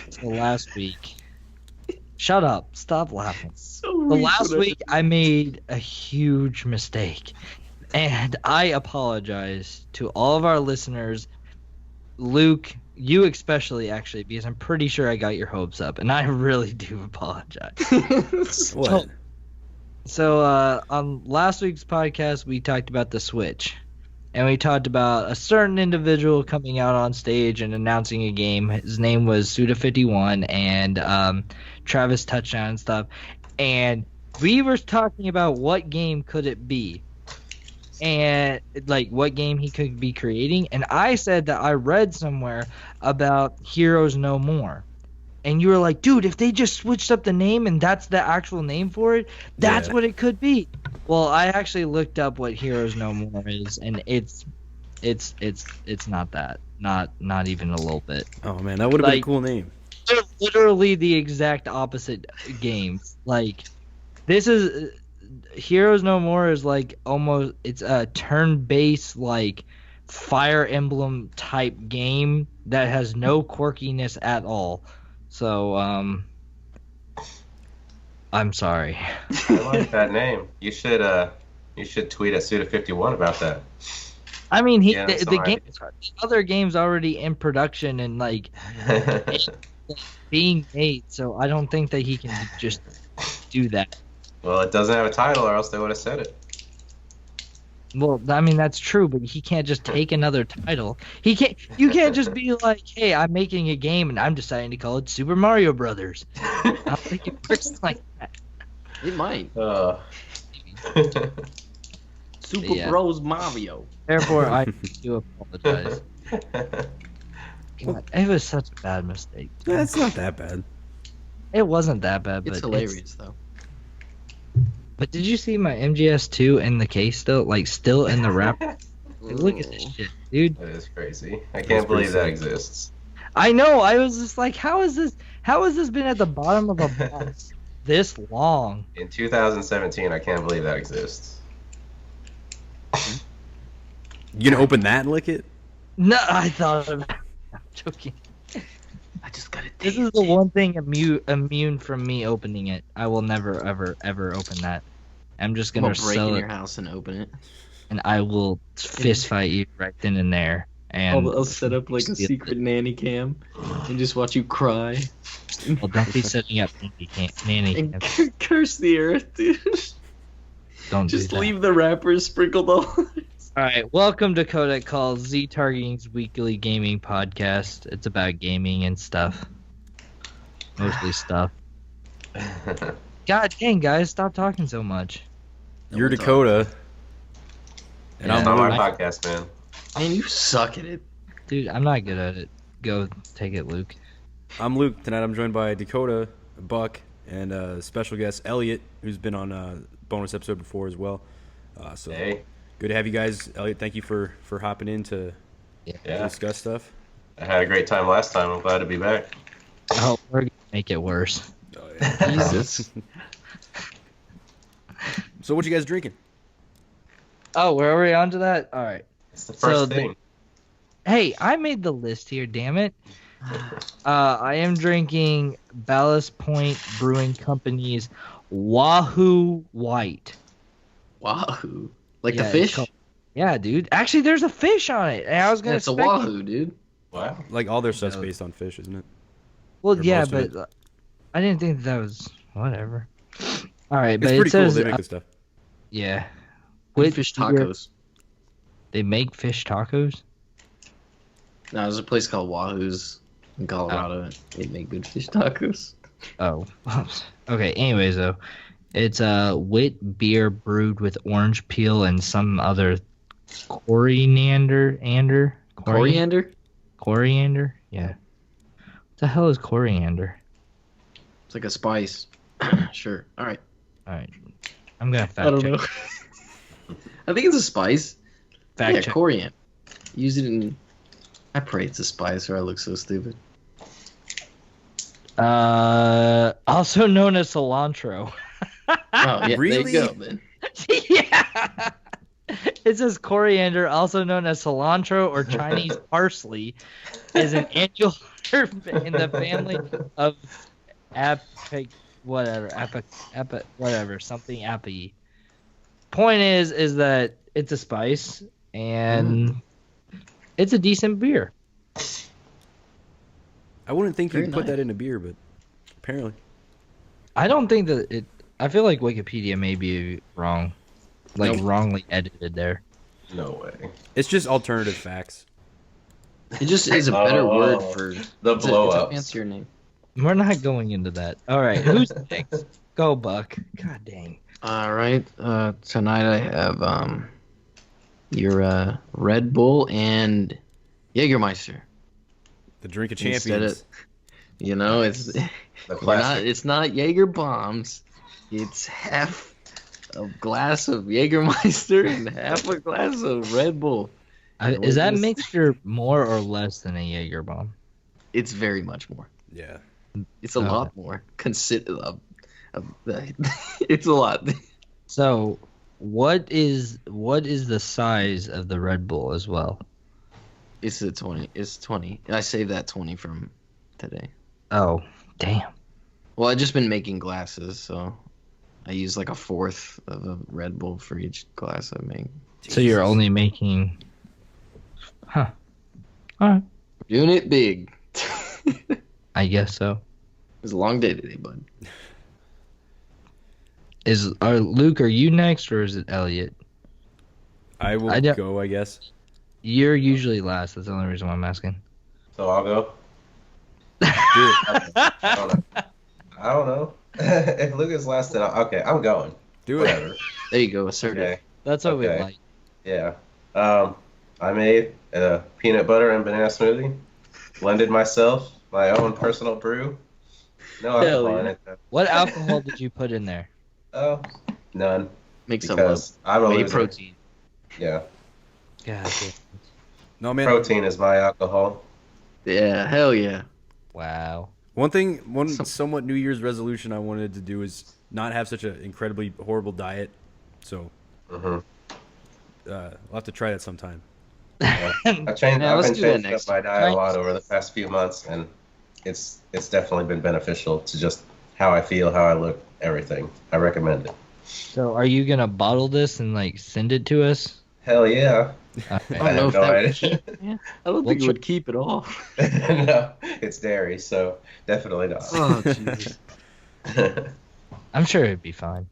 So last week, shut up, stop laughing. So Last week I made a huge mistake, and I apologize to all of our listeners, Luke, you especially, actually, because I'm pretty sure I got your hopes up, and I really do apologize. What? So on last week's podcast, we talked about the Switch. And we talked about a certain individual coming out on stage and announcing a game. His name was Suda51 and Travis Touchdown and stuff. And we were talking about what game could it be. And, like, what game he could be creating. And I said that I read somewhere about Heroes No More. And you were like, dude, if they just switched up the name and that's the actual name for it, that's what it could be. Well, I actually looked up what Heroes No More is, and it's not that. Not even a little bit. Oh man, that would have been a cool name. They're literally the exact opposite games. Like, this is Heroes No More is like almost, it's a turn-based like Fire Emblem type game that has no quirkiness at all. So, I'm sorry. I like that name. You should tweet at Suda51 about that. I mean, the other game's already in production and like being made, so I don't think that he can just do that. Well, it doesn't have a title, or else they would have said it. Well, I mean, that's true, but he can't just take another title. You can't just be like, hey, I'm making a game and I'm deciding to call it Super Mario Brothers. I don't think it works like that. It might. Super Bros Mario. Therefore, I do apologize. God, it was such a bad mistake. Yeah, it's not that bad. It wasn't that bad, but it's hilarious, though. But did you see my MGS2 in the case still? Like, still in the wrapper? Look at this shit, dude. That is crazy. I can't believe that exists. I know. I was just like, how has this been at the bottom of a box this long? In 2017, I can't believe that exists. You gonna open that and lick it? No, I thought of it. I'm joking. I just gotta taste This is the one thing immune from me opening it. I will never, ever open that. I'm just gonna break sell in it, your house and open it. and I will fist fight you right then and there. And I'll set up like a secret nanny cam and just watch you cry. Well, don't be setting up nanny And cam. curse the earth, dude. Don't Just do that. leave the wrappers sprinkled all. All right, welcome to Codec Call, ZTargeting's weekly gaming podcast. It's about gaming and stuff. Mostly stuff. God dang, guys, stop talking so much. You're Dakota. And I'm not my podcast, man. Man, you suck at it. Dude, I'm not good at it. Go take it, Luke. I'm Luke. Tonight I'm joined by Dakota, Buck, and special guest Elliott, who's been on a bonus episode before as well. Hey. Good to have you guys. Elliott, thank you for hopping in to discuss stuff. I had a great time last time. I'm glad to be back. Oh, we're going to make it worse. Oh, yeah. Jesus. So what you guys drinking? Oh, were we on to that? All right. It's the first thing. Hey, I made the list here, damn it. I am drinking Ballast Point Brewing Company's Wahoo White. Wahoo. Like the fish? Yeah, dude. Actually, there's a fish on it. And I was gonna. It's a wahoo, dude. Wow. Like all their stuff's based on fish, isn't it? Well, Or yeah, most of but I didn't think that was whatever. All right, It's but pretty it says cool. They make good stuff. yeah. With fish tacos. They make fish tacos. No, there's a place called Wahoo's in Colorado. They make good fish tacos. Oh, okay. Anyways, though, it's a wit beer brewed with orange peel and some other coriander. Coriander? Coriander? Yeah. What the hell is coriander? It's like a spice. Sure. All right. I'm gonna fact I don't check. know. I think it's a spice. Fact check. Coriander. Use it in. I pray it's a spice, or I look so stupid. Also known as cilantro. Oh yeah, Really? there you go, man. Yeah. It says coriander, also known as cilantro or Chinese parsley, is an in the family of something appy. Point is that it's a spice and it's a decent beer. I wouldn't think Very you'd put nice. that in a beer, but apparently. I don't think that it. I feel like Wikipedia may be wrong, like wrongly edited there. No way. It's just alternative facts. It just is a better Oh, word for the it's a blow-ups. fancier name. We're not going into that. All right, who's next? Go, Buck. God dang. All right. Tonight I have your Red Bull and Jägermeister. The drink of Instead champions. of, you know, it's The we're not, classic. it's not Jaeger bombs. It's half a glass of Jägermeister and half a glass of Red Bull. Is that This- mixture more or less than a Jaeger bomb? It's very much more. Yeah. It's a lot more. It's a lot. So, what is the size of the Red Bull as well? It's a 20. It's 20. And I saved that 20 from today. Oh, damn. Well, I've just been making glasses, so I use like a fourth of a Red Bull for each glass I make. So you're only making, huh? All right, Doing it big. I guess so. It was a long day today, bud. Luke? Are you next, or is it Elliott? I will I don't- go, I guess. You're usually last. That's the only reason why I'm asking. So I'll go. Do it. I don't know. If Luke is last, then okay, I'm going. Do it. Whatever. There you go, assertive. Okay. That's what we Okay. like. Yeah. I made a peanut butter and banana smoothie. Blended myself, my own personal brew. No Hell alcohol in yeah. it. Though. What alcohol did you put in there? Oh, none. Make some up. Because I'm a Whey loser. protein. Yeah. God, damn. No, man. Protein is my alcohol. Yeah, hell yeah. Wow. One somewhat New Year's resolution I wanted to do is not have such an incredibly horrible diet. So Mm-hmm. I'll have to try that sometime. I've Yeah, been let's changing do that up next my diet a lot over the past few months, and it's definitely been beneficial to just how I feel, how I look, everything. I recommend it. So, are you gonna bottle this and like send it to us? Hell yeah. Okay. I don't know have if no that would idea. keep. Yeah, I don't think it would keep at all. No, it's dairy, so definitely not. Oh, jeez. I'm sure it'd be fine.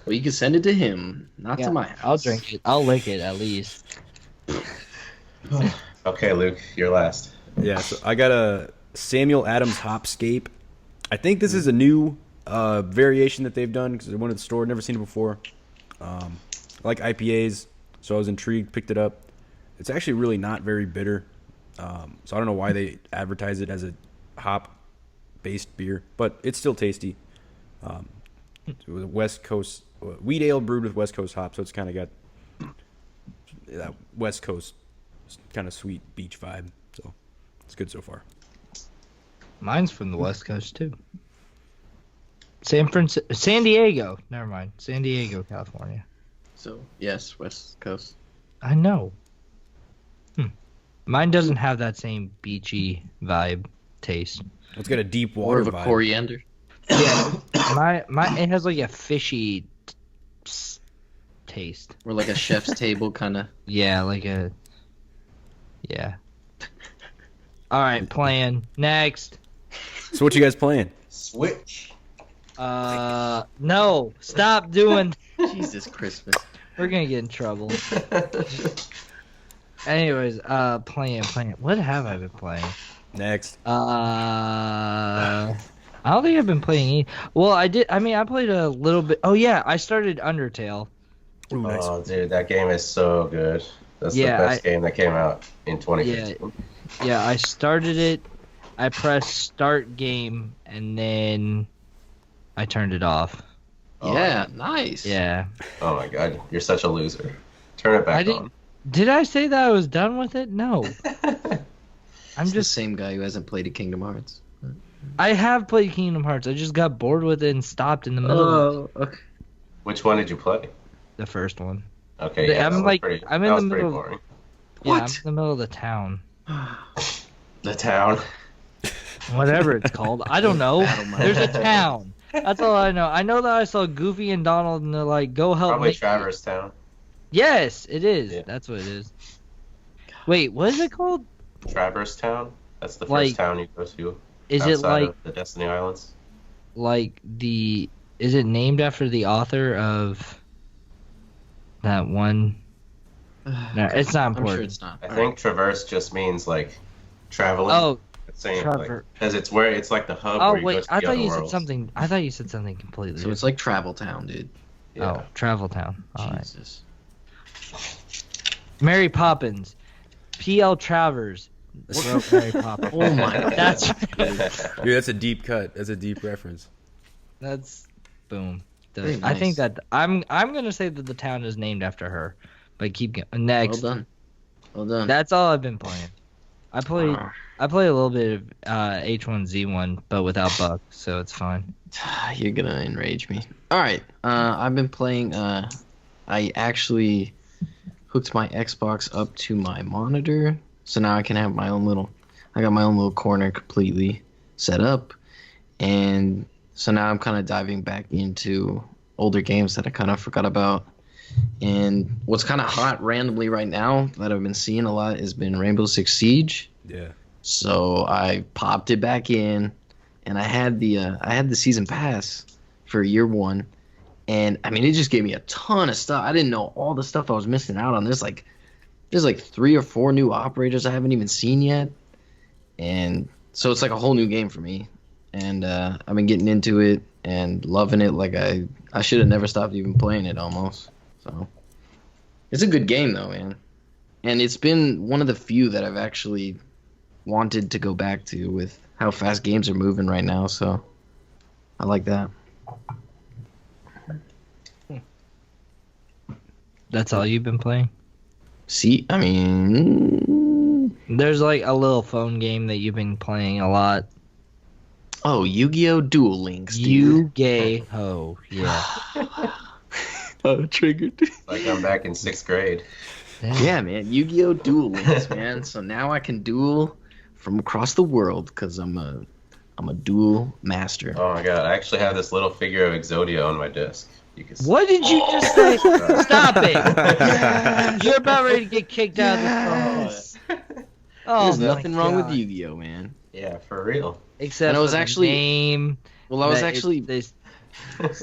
Well, you can send it to him, not Yeah, to my house. I'll drink it. I'll lick it at least. Okay, Luke, you're last. Yeah, so I got a Samuel Adams Hopscape. I think this is a new variation that they've done because I went to the store, never seen it before. I like IPAs, so I was intrigued, picked it up. It's actually really not very bitter, so I don't know why they advertise it as a hop-based beer, but it's still tasty. It was a West Coast wheat ale brewed with West Coast hops, so it's kind of got that West Coast kind of sweet beach vibe. So it's good so far. Mine's from the West Coast too. San Diego. Never mind. San Diego, California. So, yes, West Coast. I know. Mine doesn't have that same beachy vibe taste. It's got a deep More water of a vibe. coriander. Yeah, my it has like a fishy taste. Or like a chef's table kind of. Yeah, yeah. All right, playing next. So what you guys playing? Switch. No, stop doing. Jesus Christmas. We're gonna get in trouble. Anyways, playing. What have I been playing? Next. I don't think I've been playing any. Well, I did. I mean, I played a little bit. Oh yeah, I started Undertale. Ooh, nice. Oh, dude, that game is so good. That's Yeah, the best game that came out in 2015. Yeah, I started it. I pressed start game, and then I turned it off. Oh. Yeah, nice. Yeah. Oh my god, you're such a loser. Turn it back I didn't- on. Did I say that I was done with it? No. I'm It's the just. same guy who hasn't played a Kingdom Hearts. I have played Kingdom Hearts. I just got bored with it and stopped in the middle of okay. Which one did you play? the first one. Okay, The- yeah, I'm that was like- pretty, I'm that in was the pretty middle- boring. Yeah, I'm What? in the middle of the town. The town. Whatever it's called. I don't know. Battle mode. There's a town. That's all I know. I know that I saw Goofy and Donald and they're like, go help Probably Mickey. Traverse Town. Yes, it is. Yeah. That's what it is. Wait, what is it called? Traverse Town. That's the Like, first town you go to. Is it outside like of the Destiny Islands? is it named after the author of that one? No, it's not I'm important. sure it's not. I think Traverse just means like traveling. Oh, It's saying like Traver- because it's where it's like the hub. oh where you wait, go to I the thought other you said worlds. something. I thought you said something completely. So it's like Travel Town, dude. Yeah. Oh, Travel Town. All right. Jesus. Mary Poppins, P.L. Travers. Wrote Mary Poppins. Oh my God. That's Dude, that's a deep cut. That's a deep reference. that's boom. Very I think nice. that I'm gonna say that the town is named after her. But keep going. Well Next. done. Well done. That's all I've been playing. I play a little bit of H1Z1, but without Buck, so it's fine. You're gonna enrage me. All right. I've been playing. I actually hooked my Xbox up to my monitor, so now I can have my own little. I got my own little corner completely set up, and so now I'm kind of diving back into older games that I kind of forgot about. And what's kind of hot randomly right now that I've been seeing a lot has been Rainbow Six Siege. Yeah. So I popped it back in, and I had the season pass for year one, and I mean it just gave me a ton of stuff. I didn't know all the stuff I was missing out on. There's like 3 or 4 new operators I haven't even seen yet, and so it's like a whole new game for me. And I've been getting into it and loving it. Like I should have never stopped even playing it almost. So it's a good game though, man. And it's been one of the few that I've actually wanted to go back to with how fast games are moving right now. So I like that. That's all you've been playing? See, I mean, There's like a little phone game that you've been playing a lot. oh, Yu-Gi-Oh! Duel Links, dude. Yu-Gi-Oh! Yeah. Oh, triggered. Like I'm back in 6th grade. Yeah, man, Yu-Gi-Oh! Duel Links, man. So now I can duel from across the world because I'm a duel master. Oh my god! I actually have this little figure of Exodia on my desk. You can see. What did you just say? Stop it! You're about ready to get kicked out of this phone. Oh, There's my nothing wrong with God. Yu-Gi-Oh, man. Yeah, for real. Except And I was for the actually- name. Well, I was that actually it's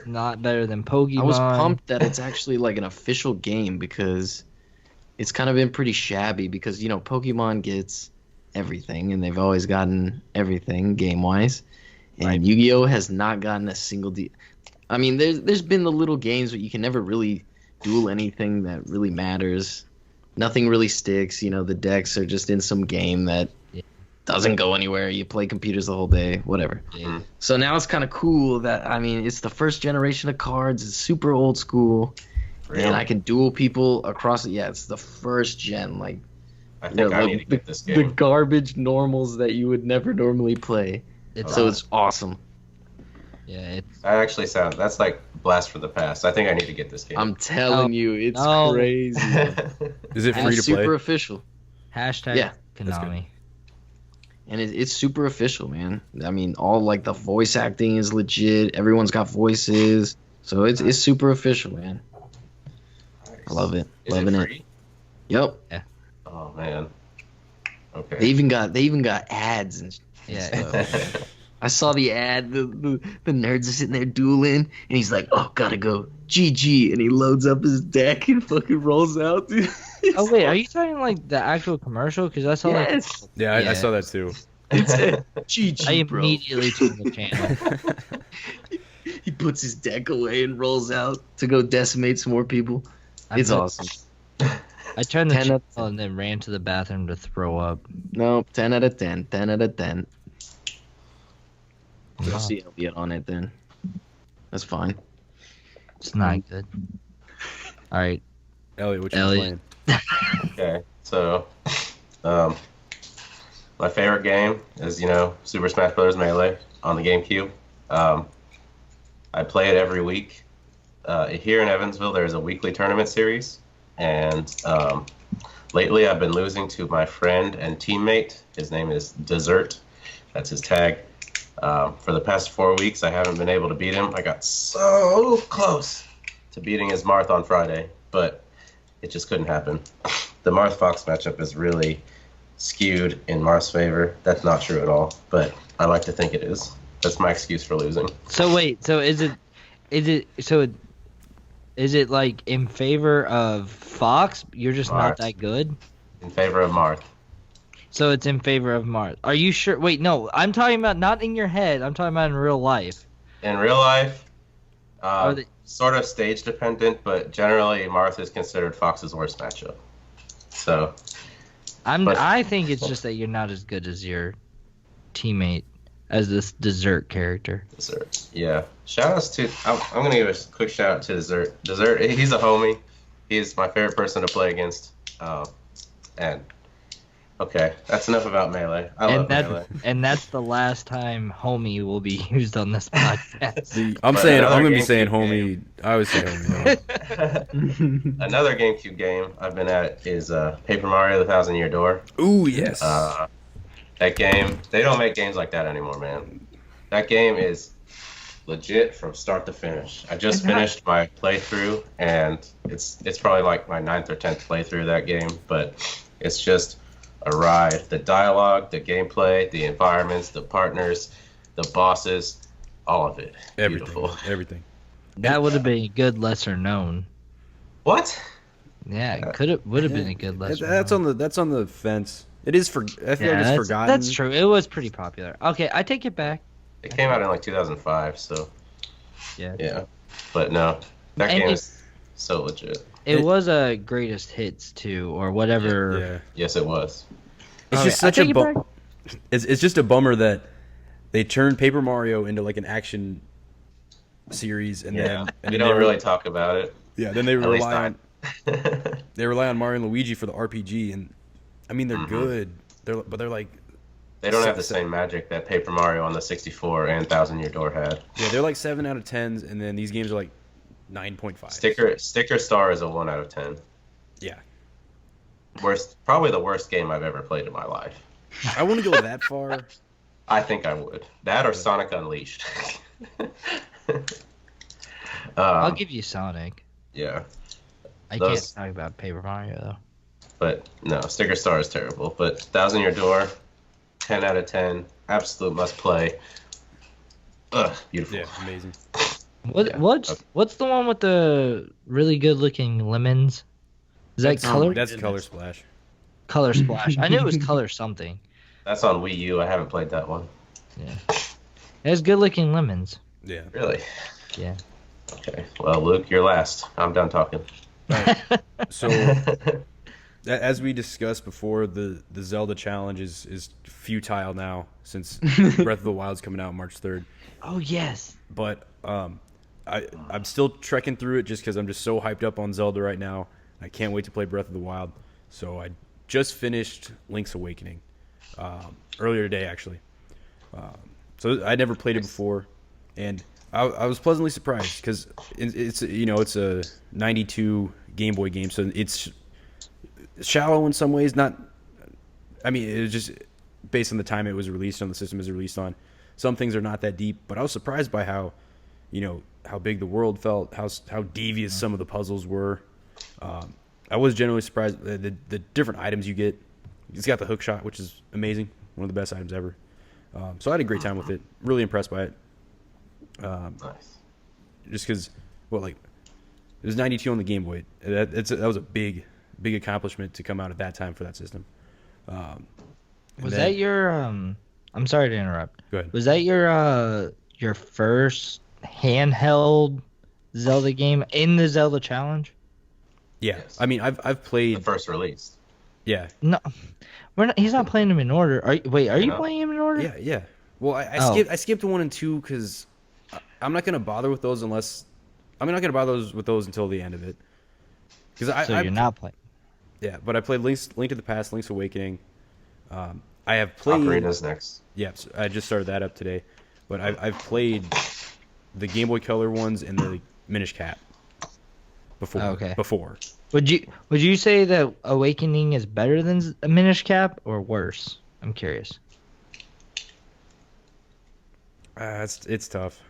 not better than Pokemon. I was pumped that it's actually like an official game because it's kind of been pretty shabby because, you know, Pokemon gets everything and they've always gotten everything game-wise. And Right. Yu-Gi-Oh! Has not gotten a single I mean, there's been the little games, but you can never really duel anything that really matters. Nothing really sticks. You know, the decks are just in some game that doesn't go anywhere. You play computers the whole day, whatever. Yeah. So now it's kind of cool that, I mean, it's the first generation of cards. It's super old school. Really? And I can duel people across it. Yeah, it's the first gen. Like, I think I need to get this the game. garbage normals that you would never normally play. It's So it's awesome. yeah, That actually sounds. That's like blast from the past. I think I need to get this game. I'm telling you, it's No. crazy. Is it And free to it's super play? official. hashtag Yeah, that's good. Konami. And it's super official, man. I mean, all like the voice acting is legit. Everyone's got voices. So it's super official, man. I love it. Is Loving it it. free? Yep. Oh man. They Okay. even got ads and Yeah. stuff. I saw the ad. The nerds are sitting there dueling, and he's like, "Oh, gotta go, GG," and he loads up his deck and fucking rolls out. Dude. Oh wait, are you talking like the actual commercial? Because I saw like Yes, Yeah, I Yeah. saw that too. it's GG, I bro. immediately turned the channel. He puts his deck away and rolls out to go decimate some more people. It's awesome. I turned the 10 channel out of and then ran to the bathroom to throw up. No, 10 out of 10. 10 out of 10. Wow. I'll see Elliott on it then. That's fine. It's not good. All right, Elliot, what you Elliot. playing? Okay. So, my favorite game is Super Smash Bros. Melee on the GameCube. I play it every week. Here in Evansville, there's a weekly tournament series, and lately I've been losing to my friend and teammate. His name is Dessert. That's his tag. For the past 4 weeks, I haven't been able to beat him. I got so close to beating his Marth on Friday, but it just couldn't happen. The Marth Fox matchup is really skewed in Marth's favor. That's not true at all, but I like to think it is. That's my excuse for losing. So wait, so is it like in favor of Fox? You're just not Marth. that good? In favor of Marth. So it's in favor of Marth. Are you sure? Wait, no, I'm talking about not in your head. I'm talking about in real life. In real life, they- sort of stage dependent, but generally Marth is considered Fox's worst matchup. So I think it's just that you're not as good as your teammate as this dessert character. Dessert. Yeah. Shout outs to I'm gonna give a quick shout out to Dessert. Dessert, he's a homie. He's my favorite person to play against. And okay, that's enough about Melee. I love Melee. And that's the last time homie will be used on this podcast. I'm But going to be another saying GameCube homie. I always say homie. Another GameCube game I've been at is Paper Mario: The Thousand Year Door. Ooh, yes. That game, they don't make games like that anymore, man. That game is legit from start to finish. I just finished my playthrough, and it's probably like my 9th or 10th playthrough of that game, but it's just a ride. The dialogue, the gameplay, the environments, the partners, the bosses, all of it. Beautiful. Everything. That would have been a good lesser known. What? Yeah, it would have been a good lesser That's known. that's on the fence. It is I feel like it's forgotten. That's true. It was pretty popular. Okay, I take it back. It came out in like 2005, so Yeah. yeah. But no, that And game it- is so legit. It was a greatest hits too, or whatever. Yeah. Yes, it was. It's Okay, just I such a take it back. it's just a bummer that they turned Paper Mario into like an action series, and Yeah, then and we then don't they, really talk about it. yeah. Then they At least rely on Mario and Luigi for the RPG, and I mean they're good. They're like They don't have the same magic that Paper Mario on the 64 and Thousand Year Door had. yeah they're like 7 out of 10s, and then these games are like 9.5. Sticker Star is a 1 out of 10. Yeah, Probably the worst game I've ever played in my life. I wouldn't go that far. I think I would. That or Sonic Unleashed. I'll give you Sonic. Yeah, I Those- can't talk about Paper Mario though. but no, Sticker Star is terrible. But Thousand Year Door, 10 out of 10. Absolute must play. Ugh, beautiful. Yeah, amazing. What's the one with the really good looking lemons? Is that color? That's Color Splash. Color Splash. I knew it was color something. That's on Wii U. I haven't played that one. Yeah. It has good looking lemons. Yeah. Really? Yeah. Okay. Well, Luke, you're last. I'm done talking. So, as we discussed before, the Zelda challenge is futile now since Breath of the Wild's coming out March 3rd. Oh yes. But I'm still trekking through it just because I'm just so hyped up on Zelda right now. I can't wait to play Breath of the Wild. So I just finished Link's Awakening earlier today, actually. So I'd never played it before, and I was pleasantly surprised because it's a 92 Game Boy game, so it's shallow in some ways. Not, I mean, it was just based on the time it was released on, the system it was released on. Some things are not that deep, but I was surprised by how big the world felt, how devious some of the puzzles were. I was generally surprised the different items you get. It's got the hook shot, which is amazing, one of the best items ever. So I had a great time with it. Really impressed by it. Nice. Just because, it was 92 on the Game Boy. That was a big accomplishment to come out at that time for that system. Was that your I'm sorry to interrupt. Go ahead. Was that your first handheld Zelda game in the Zelda challenge? Yeah, Yes. I mean, I've The played. first release. Yeah, No. He's not playing them in order. Are you not? playing him in order? yeah. Well, Oh. I skipped 1 and 2 because I'm not gonna bother with those not gonna bother with those until the end of it. Because So you're not playing. Yeah, but I played Link to the Past, Link's Awakening. I have played. Ocarina's next. Yeah, so I just started that up today, but I've played the Game Boy Color ones and the Minish Cap before. Okay. Before. Would you say that Awakening is better than Minish Cap or worse? I'm curious. It's tough.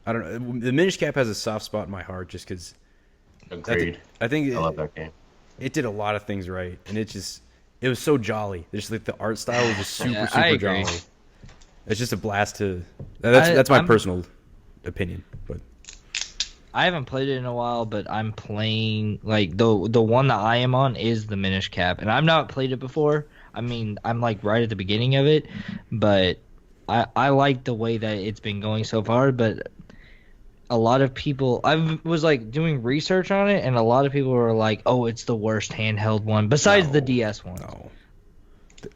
I don't know. The Minish Cap has a soft spot in my heart just because. Agreed. I think I love that game. It did a lot of things right, and it was so jolly. Just like the art style was just super jolly. It's just a blast to. That's my personal opinion, but. I haven't played it in a while, but I'm playing like the one that I am on is the Minish Cap, and I've not played it before. I mean, I'm like right at the beginning of it, but I like the way that it's been going so far. But a lot of people, I was like doing research on it, and a lot of people were like, "Oh, it's the worst handheld one besides the DS one." No,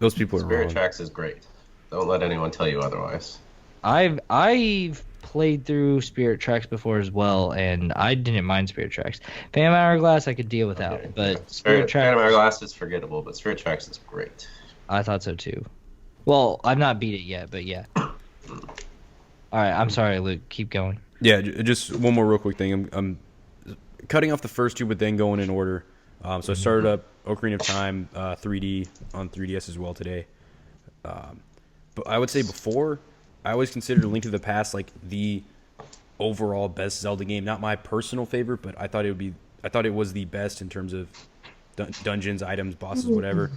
those people are Spirit wrong. Tracks is great. Don't let anyone tell you otherwise. I've played through Spirit Tracks before as well, and I didn't mind Spirit Tracks. Phantom Hourglass I could deal without, but Spirit Tracks. Phantom Hourglass is forgettable, but Spirit Tracks is great. I thought so too. Well, I've not beat it yet, but yeah. All right, I'm sorry, Luke. Keep going. Yeah, just one more real quick thing. I'm cutting off the first two, but then going in order. So I started up Ocarina of Time 3D on 3DS as well today. But I would say before, I always considered Link to the Past like the overall best Zelda game. Not my personal favorite, but I thought it was the best in terms of dungeons, items, bosses, whatever.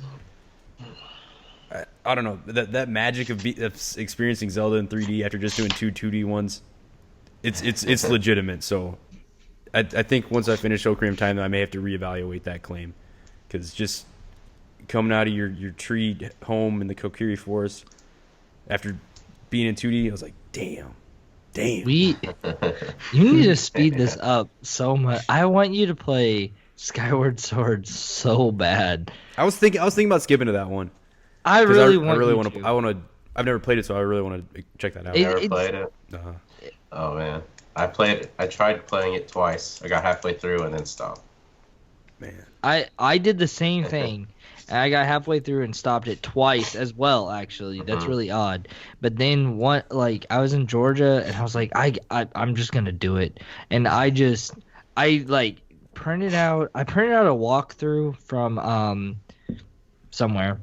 I don't know that magic of experiencing Zelda in 3D after just doing 2D ones. It's legitimate. So I think once I finish Ocarina of Time, I may have to reevaluate that claim, because just coming out of your tree home in the Kokiri Forest after being in 2D, I was like, damn. You need to speed this up so much. I want you to play Skyward Sword so bad. I was thinking about skipping to that one. I really want to. I've never played it, so I really want to check that out. Never played it. Oh man, I tried playing it twice. I got halfway through and then stopped. Man, I did the same thing. And I got halfway through and stopped it twice as well. Actually, that's really odd. But then I was in Georgia and I was like, I'm just gonna do it. And I printed out a walkthrough from somewhere.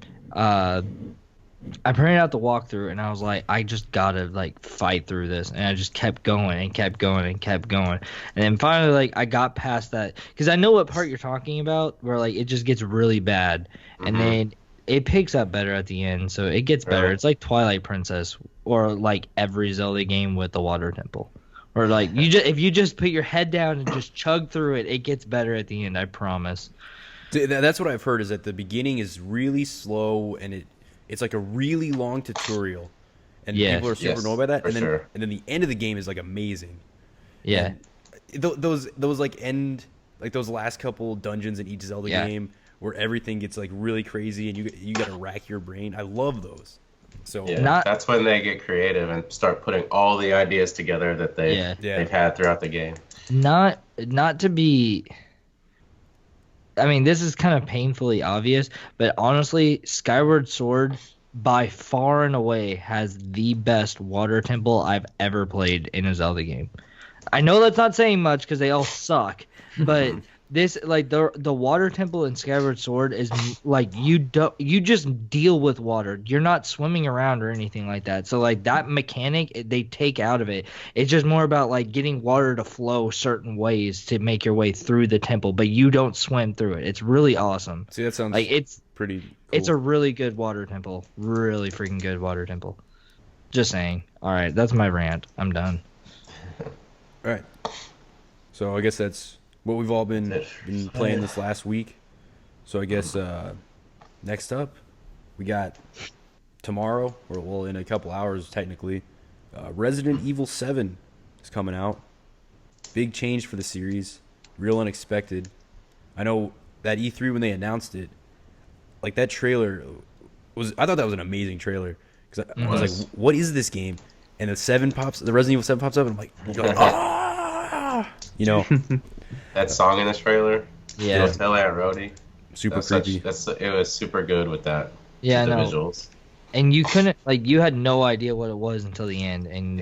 I printed out the walkthrough and I was like, I just gotta fight through this, and I just kept going and kept going and kept going, and then finally I got past that, because I know what part you're talking about, where it just gets really bad, and then it picks up better at the end, so it gets better. It's like Twilight Princess, or every Zelda game with the water temple, or if you just put your head down and just chug through it, it gets better at the end. I promise. That's what I've heard, is that the beginning is really slow and it's like a really long tutorial, and people are super annoyed by that. And then the end of the game is amazing. Yeah, and those those last couple dungeons in each Zelda game where everything gets really crazy and you got to rack your brain. I love those. So that's when they get creative and start putting all the ideas together that they've had throughout the game. Not to be. I mean, this is kind of painfully obvious, but honestly, Skyward Sword by far and away has the best water temple I've ever played in a Zelda game. I know that's not saying much because they all suck, but this the water temple in Skyward Sword is you just deal with water. You're not swimming around or anything like that. So that mechanic they take out of it. It's just more about getting water to flow certain ways to make your way through the temple, but you don't swim through it. It's really awesome. See, that sounds it's pretty cool. It's a really good water temple. Really freaking good water temple. Just saying. All right, that's my rant. I'm done. All right. So I guess that's what we've all been playing this last week. So I guess next up, we got tomorrow, or in a couple hours technically, Resident Evil 7 is coming out. Big change for the series, real unexpected. I know that E3 when they announced it, that trailer I thought that was an amazing trailer, because I was like, what is this game? And the Resident Evil 7 pops up, and I'm like, ah! That song in the trailer, Tell Aunt Rhodey, super creepy. It was super good with that. Yeah, the no. visuals. And you couldn't you had no idea what it was until the end, and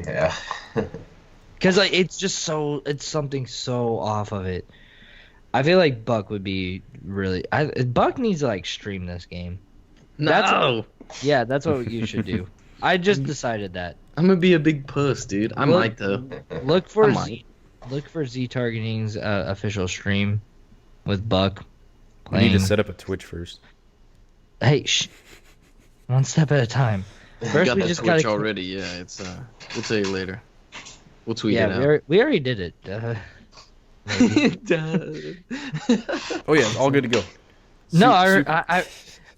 because it's just it's something so off of it. I feel like Buck would be really. Buck needs to stream this game. No. That's what you should do. I just decided that. I'm gonna be a big puss, dude. I might though. Look for I might. ZTargeting's official stream with Buck We need playing. to set up a Twitch first. Hey, one step at a time. First, Got we that just Twitch gotta. already. Yeah, it's. We'll tell you later. We'll tweet Yeah, it we already did it. Maybe. out. Oh yeah, it's all good to go. No, Su-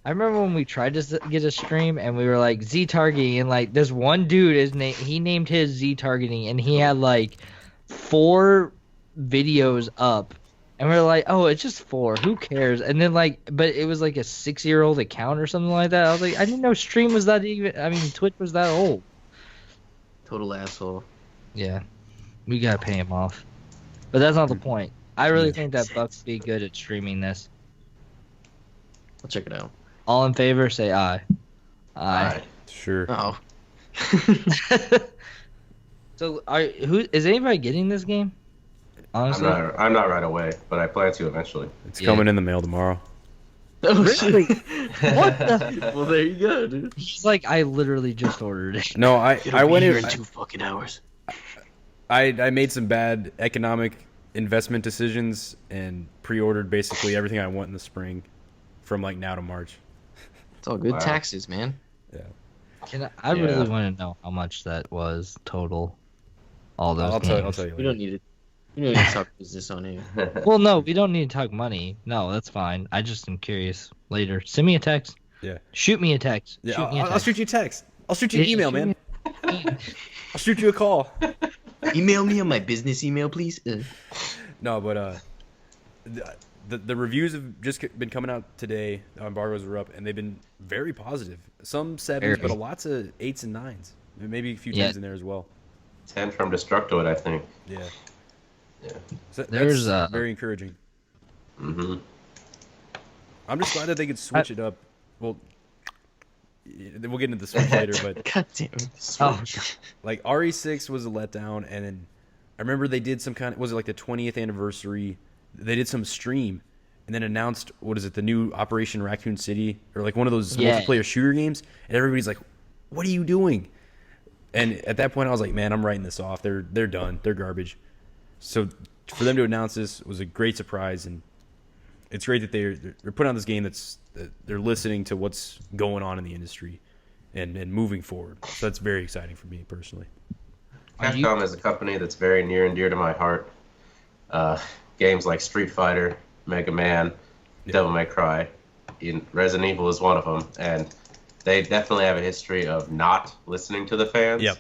I remember when we tried to get a stream and we were like Z-targeting, and like this one dude he named his Z-targeting, and he had like 4 videos up, and we are like, oh, it's just 4, who cares? And then but it was like a 6-year-old account or something like that. I was like, I didn't know stream was that Twitch was that old. Total asshole. Yeah, we gotta pay him off, but that's not the point. I really think that Buck's be good at streaming this. I'll check it out. All in favor, say aye. Aye. Sure. Oh. So, who is anybody getting this game? Honestly, I'm not right away, but I plan to eventually. It's coming in the mail tomorrow. Oh Really? shit. What the? Well, there you go, dude. He's like, I literally just ordered it. No, I It'll went be here in. in 2 fucking hours. I made some bad economic investment decisions and pre-ordered basically everything I want in the spring, from like now to March. It's all good. Wow. Taxes, man. I Yeah. really want to know how much that was total. All those I'll games. tell you. We Later. don't need it. We don't need to talk business on here. Well, no, we don't need to talk money. No, that's fine. I just am curious. Later, send me a text. Yeah. Shoot me a text. Yeah, Shoot me a I'll text. shoot you a text. I'll shoot you an Yeah, email, shoot man. me I'll shoot you a call. Email me on my business email, please. No, but the reviews have just been coming out today. Embargoes were up, and they've been very positive. Some 7s, Very. but lots of 8s and 9s. Maybe a few 10s Yeah. in there as well. 10 from Destructoid, I think. Yeah. Yeah. So There's, that's very encouraging. Mm-hmm. I'm just glad that they could switch it up. Well, we'll get into the Switch later, but God damn it. Oh, like RE6 was a letdown, and then I remember they did some kind of, was it like the 20th anniversary? They did some stream and then announced, what is it, the new Operation Raccoon City, or like one of those Yeah. multiplayer shooter games, and everybody's like, what are you doing? And at that point I was like, man, I'm writing this off. They're done. They're garbage. So for them to announce this was a great surprise, and it's great that they're putting out this game that they're listening to what's going on in the industry and moving forward. So that's very exciting for me personally. Capcom is a company that's very near and dear to my heart. Games like Street Fighter, Mega Man, Devil May Cry, Resident Evil is one of them, and they definitely have a history of not listening to the fans. Yep.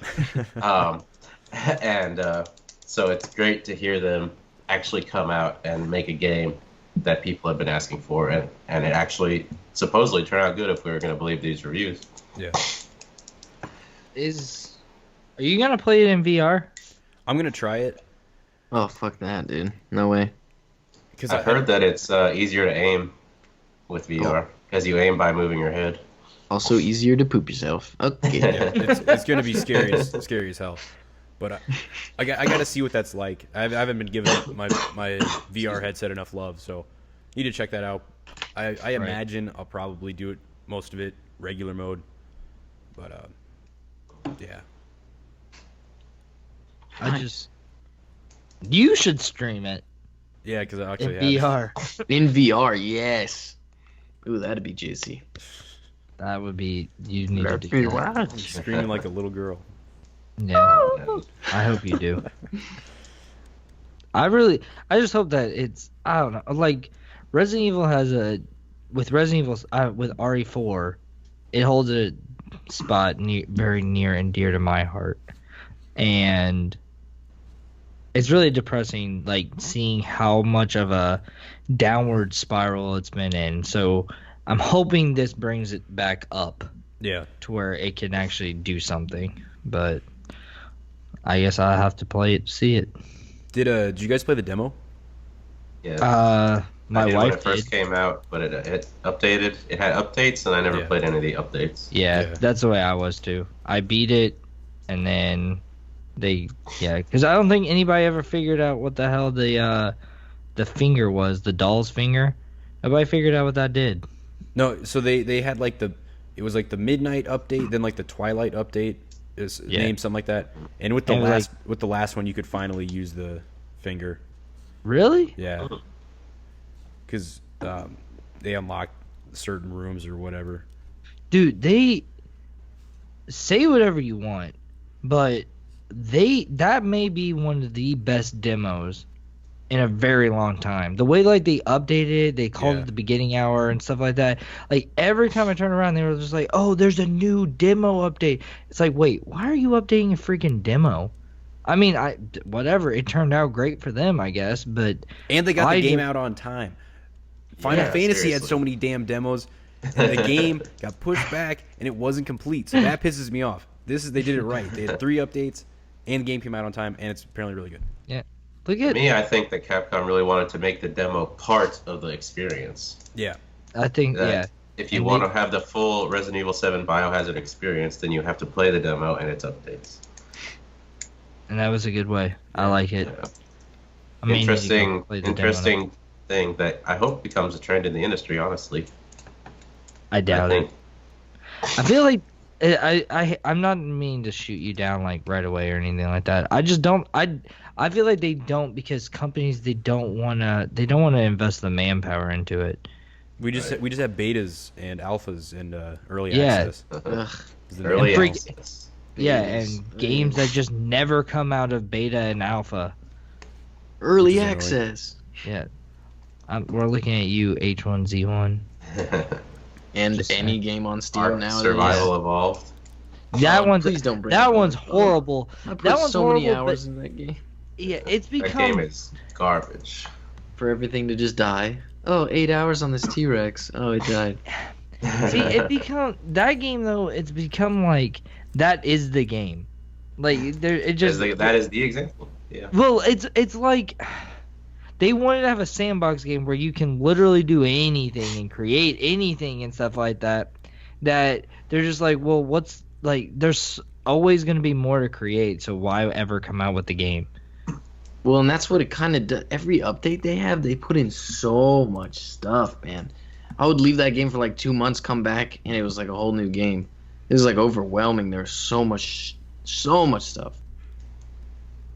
So it's great to hear them actually come out and make a game that people have been asking for, and it actually supposedly turned out good if we were going to believe these reviews. Yeah. are you gonna play it in VR? I'm going to try it. Oh, fuck that, dude. No way. Because I've heard that it's easier to aim with VR because you aim by moving your head. Also easier to poop yourself. Okay. Yeah, it's going to be scary as hell. But I got to see what that's like. I haven't been giving my VR headset enough love, so need to check that out. I imagine I'll probably do it, most of it regular mode. But yeah. You should stream it Yeah, because I in actually have. VR. In VR, yes. Ooh, that'd be juicy. That would be. You need to do that. Screaming like a little girl. Yeah, I hope you do. I just hope that it's, I don't know, like Resident Evil with RE4, it holds a spot very near and dear to my heart, and it's really depressing, like seeing how much of a downward spiral it's been in. So I'm hoping this brings it back up. Yeah. To where it can actually do something, but I guess I'll have to play it to see it. Did you guys play the demo? Yeah. My I did wife when it first did. came out, but it updated. It had updates, and I never Yeah. played any of the updates. Yeah, that's the way I was too. I beat it, and then because I don't think anybody ever figured out what the hell the finger was, the doll's finger. Nobody figured out what that did. No, so they had like it was like the midnight update, then like the twilight update, name something like that. And with the last one, you could finally use the finger. Really? Yeah, because they unlock certain rooms or whatever. Dude, they say whatever you want, but that may be one of the best demos in a very long time. The way like they updated it, they called it the beginning hour and stuff like that. Like every time I turn around, they were just like, "Oh, there's a new demo update." It's like, wait, why are you updating a freaking demo? I mean, whatever. It turned out great for them, I guess. But they got the game out on time. Final Fantasy had so many damn demos, and the game got pushed back, and it wasn't complete. So that pisses me off. They did it right. They had 3 updates, and the game came out on time, and it's apparently really good. Yeah. Look at me. I think that Capcom really wanted to make the demo part of the experience. Yeah. I think if you want to have the full Resident Evil 7 Biohazard experience, then you have to play the demo and its updates. And that was a good way. I like it. Yeah. I mean, interesting thing that I hope becomes a trend in the industry, honestly. I doubt it. I feel like I'm not meaning to shoot you down like right away or anything like that. I just don't. I feel like they don't because companies they don't want to invest the manpower into it. We just have betas and alphas and early access. Early access. Yeah, and games that just never come out of beta and alpha. Early access. Yeah. We're looking at you, H1Z1. And just any game on Steam now. Survival Evolved. Please don't bring that one's horrible. I put so many hours in that game. Yeah, it's become... That game is garbage. For everything to just die. Oh, 8 hours on this T-Rex. Oh, it died. See, that game though. It's become like that is the game. Like that is the example. Yeah. Well, it's like they wanted to have a sandbox game where you can literally do anything and create anything and stuff like that. That they're just like, well, what's like? There's always going to be more to create, so why ever come out with the game? Well, and that's what it kind of does. Every update they have, they put in so much stuff, man. I would leave that game for like 2 months, come back, and it was like a whole new game. It was like overwhelming. There's so much stuff.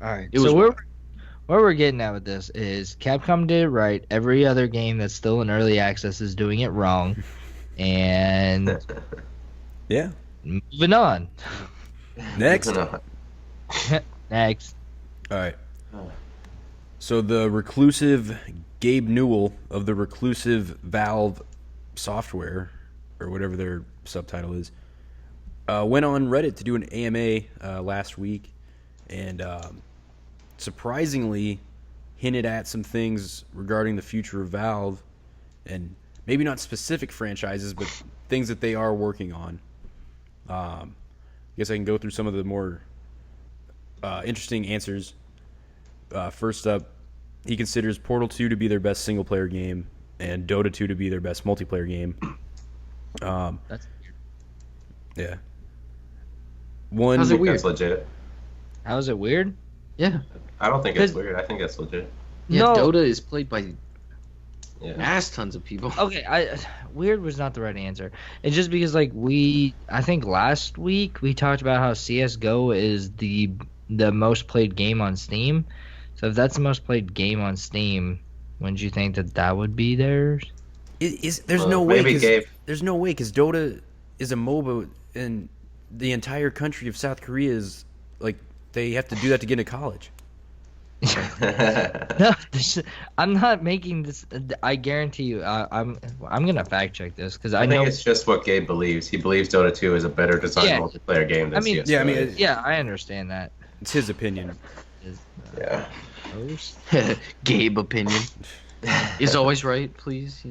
All right. So where we're getting at with this is Capcom did it right. Every other game that's still in early access is doing it wrong. And yeah. Moving on. Next. Next. All right. So the reclusive Gabe Newell of the reclusive Valve Software, or whatever their subtitle is, went on Reddit to do an AMA last week, and surprisingly hinted at some things regarding the future of Valve, and maybe not specific franchises, but things that they are working on. I guess I can go through some of the more interesting answers. First up, he considers Portal 2 to be their best single-player game and Dota 2 to be their best multiplayer game. That's weird. Yeah. How's it weird? That's legit. How is it weird? Yeah. I don't think it's weird. I think that's legit. Yeah, No. Dota is played by ass tons of people. Okay, weird was not the right answer. It's just because like I think last week we talked about how CS:GO is the most played game on Steam. So if that's the most played game on Steam, wouldn't you think that would be theirs? There's no way because Dota is a MOBA and the entire country of South Korea is like they have to do that to get into college. No, I'm not making this. I guarantee you, I'm gonna fact check this because I know think it's just what Gabe believes. He believes Dota 2 is a better designed multiplayer game than CS:GO. I understand that. It's his opinion. Yeah. Gabe opinion is always right. Please,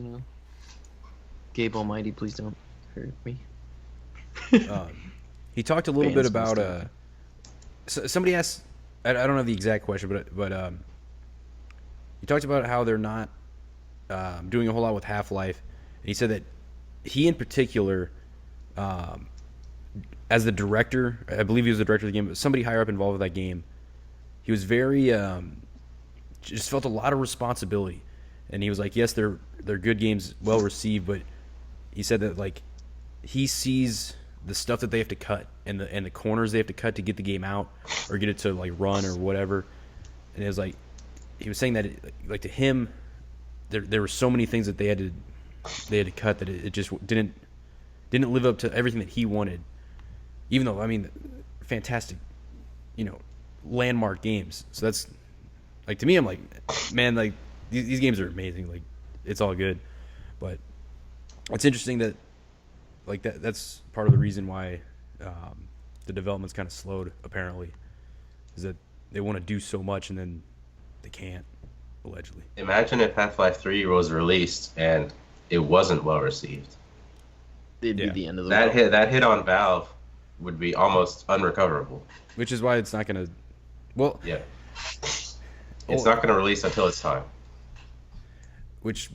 Gabe Almighty, please don't hurt me. He talked a little bit about somebody asked. I don't know the exact question, but he talked about how they're not doing a whole lot with Half-Life. And he said that he, in particular, as the director, I believe he was the director of the game, but somebody higher up involved with that game, he was very just felt a lot of responsibility. And he was like, yes, they're good games, well received, but he said that like he sees the stuff that they have to cut and the corners they have to cut to get the game out or get it to like run or whatever. And it was like he was saying that like to him, there were so many things that they had to cut that it just didn't live up to everything that he wanted. Even though, I mean, fantastic, landmark games. So that's like, to me, I'm like, man, like these games are amazing. Like, it's all good, but it's interesting that like that's part of the reason why the development's kind of slowed, apparently, is that they want to do so much and then they can't, allegedly. Imagine if Half-Life 3 was released and it wasn't well received. It'd be the end of the world. That hit on Valve would be almost unrecoverable. Which is why it's not going to. Well, yeah, it's not going to release until it's time. Which,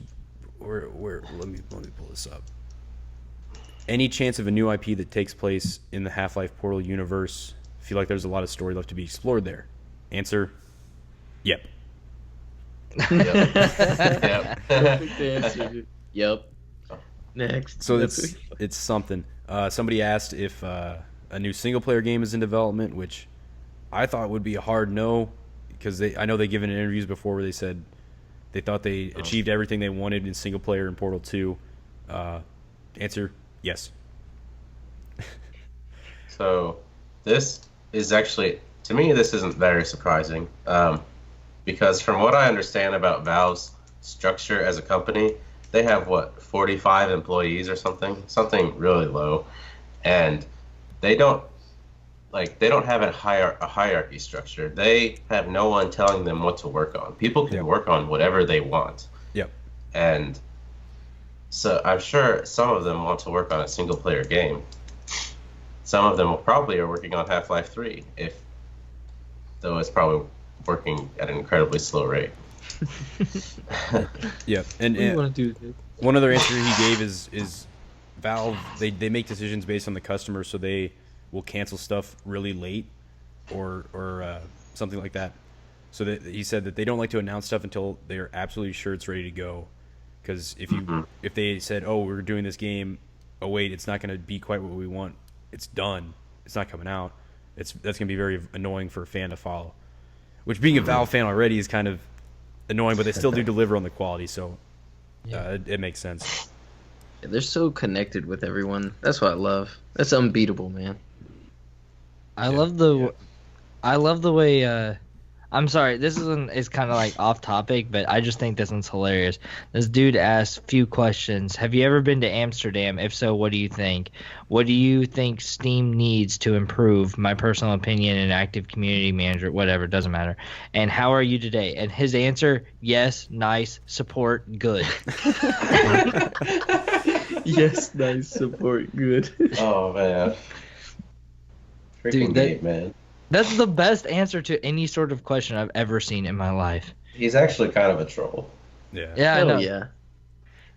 where let me pull this up. Any chance of a new IP that takes place in the Half-Life Portal universe? Feel like there's a lot of story left to be explored there. Answer: yep. Yep. Perfect answer. Yep. Next. So it's something. Somebody asked if a new single-player game is in development, which I thought would be a hard no, because I know they've given interviews before where they said they thought they achieved everything they wanted in single-player in Portal 2. Answer: yes. So this is actually, to me, this isn't very surprising, because from what I understand about Valve's structure as a company, they have 45 employees or something really low, and they don't have a hierarchy structure. They have no one telling them what to work on. People can work on whatever they want. Yep. And so I'm sure some of them want to work on a single player game. Some of them probably are working on Half-Life 3, though it's probably working at an incredibly slow rate. Yeah, and want to do one other answer he gave is Valve, they make decisions based on the customer, so they will cancel stuff really late or something like that. So that he said that they don't like to announce stuff until they're absolutely sure it's ready to go. Because if they said, oh, we're doing this game, oh wait, it's not going to be quite what we want, it's done, it's not coming out, that's going to be very annoying for a fan to follow. Which, being a Valve fan already, is kind of annoying, but they still do deliver on the quality, so it makes sense. Yeah, they're so connected with everyone. That's what I love. That's unbeatable, man. I love the way. I'm sorry, this is kind of like off topic, but I just think this one's hilarious. This dude asked few questions. Have you ever been to Amsterdam? If so, what do you think? What do you think Steam needs to improve? My personal opinion, an active community manager, whatever, doesn't matter. And how are you today? And his answer: yes, nice, support, good. Yes, nice, support, good. Oh man, freaking Gabe, man. That's the best answer to any sort of question I've ever seen in my life. He's actually kind of a troll. Yeah. Yeah, I know. Yeah.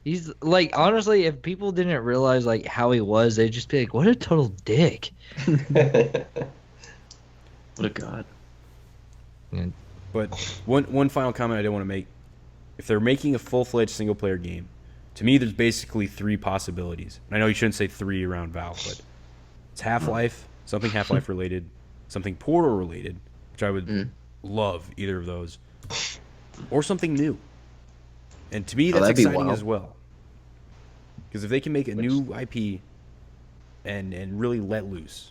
He's like, honestly, if people didn't realize like how he was, they'd just be like, "What a total dick." What a god. Yeah. But one final comment I did want to make: if they're making a full-fledged single-player game, to me, there's basically 3 possibilities. And I know you shouldn't say 3 around Valve, but it's Half-Life, something Half-Life related, something Portal related, which I would love either of those, or something new. And to me, that's exciting as well. Because if they can make a new IP and really let loose,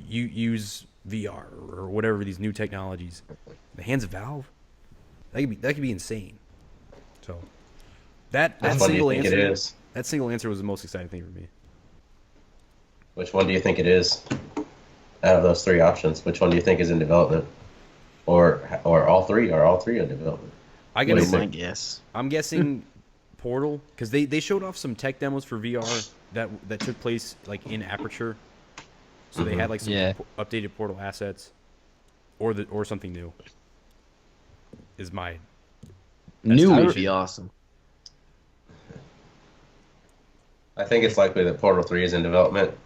you use VR or whatever, these new technologies in the hands of Valve, that could be insane. So that single answer was the most exciting thing for me. Which one do you think it is? Out of those 3 options, which one do you think is in development, or all 3? Are all 3 in development? I guess my guess. I'm guessing Portal, because they showed off some tech demos for VR that took place like in Aperture, so they had like some updated Portal assets, or something new. Is my new would be awesome. I think it's likely that Portal 3 is in development.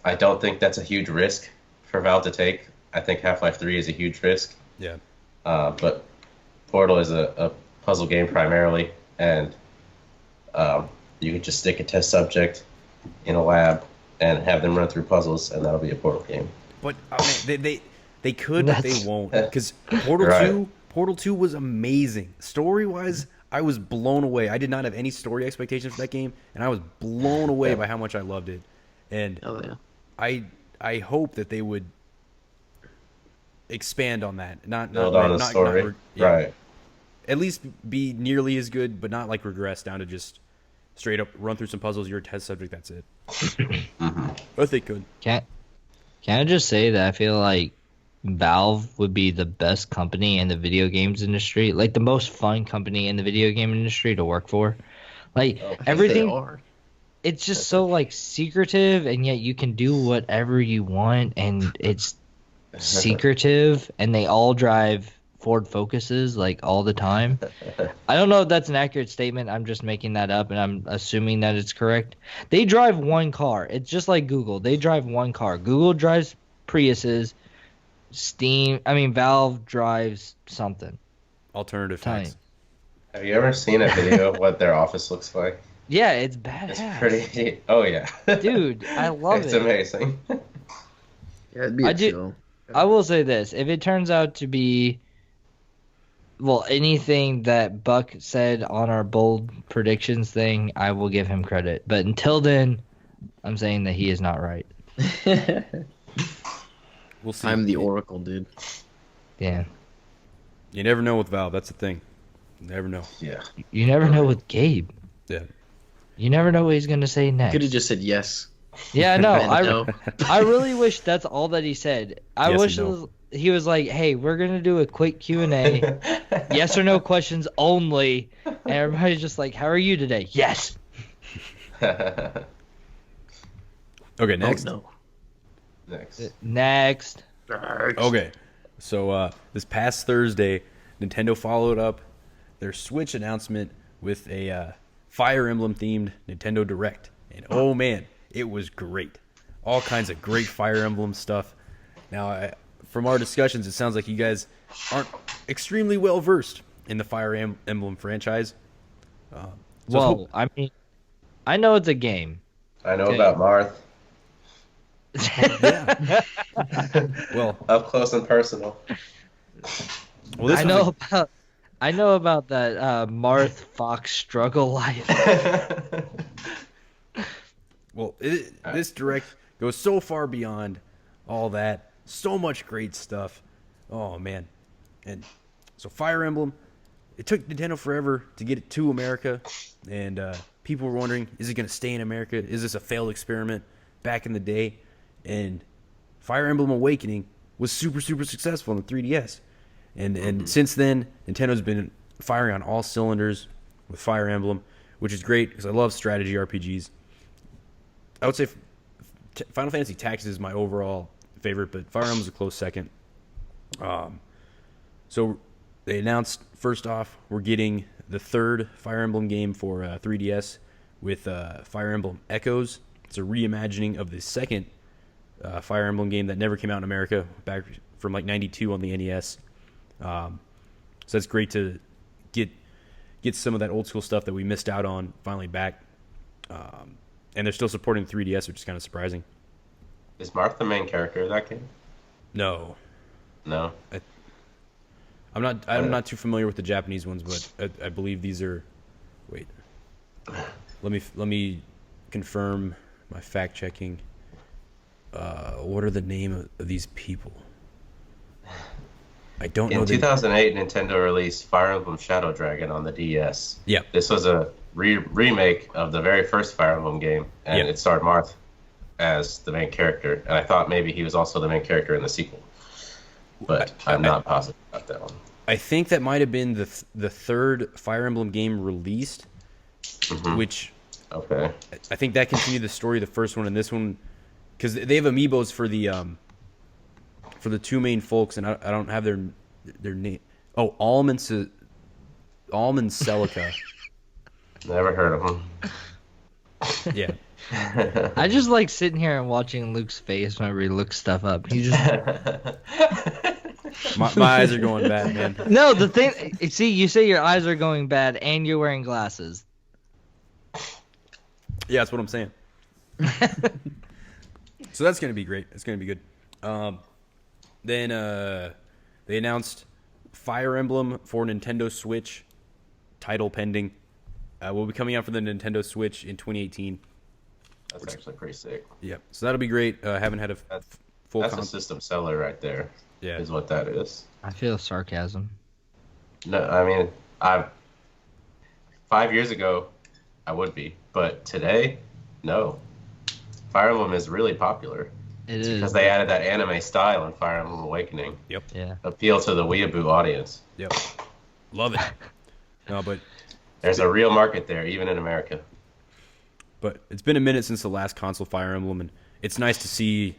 I don't think that's a huge risk for Valve to take. I think Half-Life 3 is a huge risk. Yeah. But Portal is a puzzle game primarily, and you can just stick a test subject in a lab and have them run through puzzles, and that'll be a Portal game. But they could, but they won't. Because Portal Right. 2, Portal 2 was amazing. Story-wise, I was blown away. I did not have any story expectations for that game, and I was blown away by how much I loved it. And I hope that they would expand on that. Build on the story. Right. At least be nearly as good, but not like regress down to just straight up run through some puzzles. You're a test subject. That's it. But they could. Can I just say that I feel like Valve would be the best company in the video games industry, like the most fun company in the video game industry to work for. Like everything, it's just so like secretive, and yet you can do whatever you want, and it's secretive, and they all drive Ford Focuses like all the time. I don't know if that's an accurate statement. I'm just making that up, and I'm assuming that it's correct. They drive one car. It's just like Google. They drive one car. Google drives Priuses. Valve drives something. Alternative facts. Have you ever seen a video of what their office looks like? Yeah, it's badass. It's pretty. Oh yeah, dude, I love it. It's amazing. Yeah, it'd be a chill. I will say this: if it turns out to be, well, anything that Buck said on our bold predictions thing, I will give him credit. But until then, I'm saying that he is not right. We'll see. I'm the Oracle, dude. Yeah. You never know with Valve. That's the thing. You never know. Yeah. You never know with Gabe. Yeah. You never know what he's going to say next. Could have just said yes. Yeah, no. No. I really wish that's all that he said. I wish he was like, hey, we're going to do a quick Q&A. Yes or no questions only. And everybody's just like, how are you today? Yes. Okay, next. Oh, no. Next. Okay. So this past Thursday, Nintendo followed up their Switch announcement with a Fire Emblem themed Nintendo Direct. And oh man, it was great. All kinds of great Fire Emblem stuff. Now, from our discussions, it sounds like you guys aren't extremely well versed in the Fire Emblem franchise. I know it's a game. I know about Marth. Yeah. Well, up close and personal. Well, I know about that Marth Fox struggle life. Well, this Direct goes so far beyond all that. So much great stuff. Oh, man. And so Fire Emblem, it took Nintendo forever to get it to America. And people were wondering, is it going to stay in America? Is this a failed experiment back in the day? And Fire Emblem Awakening was super, super successful on the 3DS. And since then, Nintendo's been firing on all cylinders with Fire Emblem, which is great because I love strategy RPGs. I would say Final Fantasy Tactics is my overall favorite, but Fire Emblem's a close second. So they announced, first off, we're getting the third Fire Emblem game for 3DS with Fire Emblem Echoes. It's a reimagining of the second Fire Emblem game that never came out in America, back from like 92 on the NES. So that's great to get some of that old school stuff that we missed out on finally back. And they're still supporting the 3DS, which is kind of surprising. Is Marth the main character of that game? No. I'm not too familiar with the Japanese ones, but I believe these are. Wait. Let me confirm my fact checking. What are the name of these people? I don't know. In 2008, Nintendo released Fire Emblem Shadow Dragon on the DS. Yep. This was a remake of the very first Fire Emblem game, and it starred Marth as the main character. And I thought maybe he was also the main character in the sequel, but I'm not positive about that one. I think that might have been the third Fire Emblem game released, which okay. I think that continued the story of the first one and this one, because they have amiibos for the two main folks, and I don't have their name. Oh, Almond Celica. Never heard of him. Yeah. I just like sitting here and watching Luke's face whenever he looks stuff up. He just my eyes are going bad, man. No, the thing. See, you say your eyes are going bad, and you're wearing glasses. Yeah, that's what I'm saying. So that's gonna be great. It's gonna be good. Then they announced Fire Emblem for Nintendo Switch, title pending. Will be coming out for the Nintendo Switch in 2018. That's actually pretty sick. Yep. So that'll be great. Haven't had a full. That's a system seller right there. Yeah. Is what that is. I feel sarcasm. No, I mean, 5 years ago, I would be, but today, no. Fire Emblem is really popular. It is because they added that anime style in Fire Emblem Awakening. Yep. Yeah. Appeal to the weeaboo audience. Yep. Love it. No, but there's a real market there, even in America. But it's been a minute since the last console Fire Emblem, and it's nice to see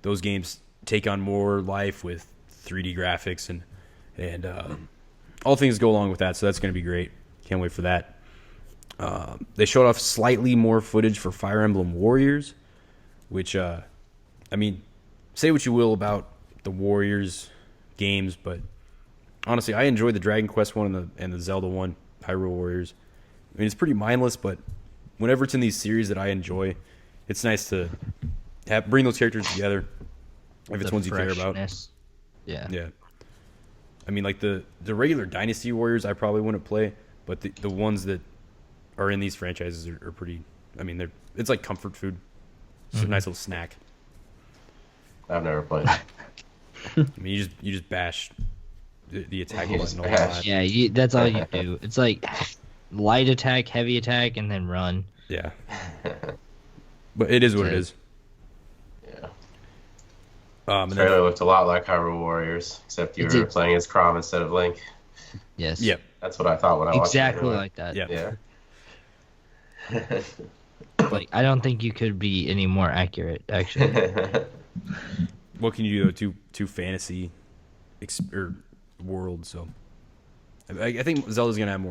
those games take on more life with 3D graphics and all things go along with that. So that's going to be great. Can't wait for that. They showed off slightly more footage for Fire Emblem Warriors, which, I mean, say what you will about the Warriors games, but honestly, I enjoyed the Dragon Quest one and the Zelda one, Hyrule Warriors. I mean, it's pretty mindless, but whenever it's in these series that I enjoy, it's nice to bring those characters together if it's ones you care about. Yeah. Yeah. I mean, like the regular Dynasty Warriors, I probably wouldn't play, but the ones that are in these franchises are pretty. I mean, it's like comfort food. It's a nice little snack. I've never played. I mean, you just bash the attack button a lot. Yeah, that's all you do. It's like light attack, heavy attack, and then run. Yeah. But it is what it is. Yeah. And trailer looked a lot like Hyrule Warriors, except you were playing as Chrom instead of Link. Yes. Yep. That's what I thought when I watched it. Exactly like that. Yeah. Like, I don't think you could be any more accurate, actually. What can you do though? Two fantasy worlds. So I think Zelda's gonna have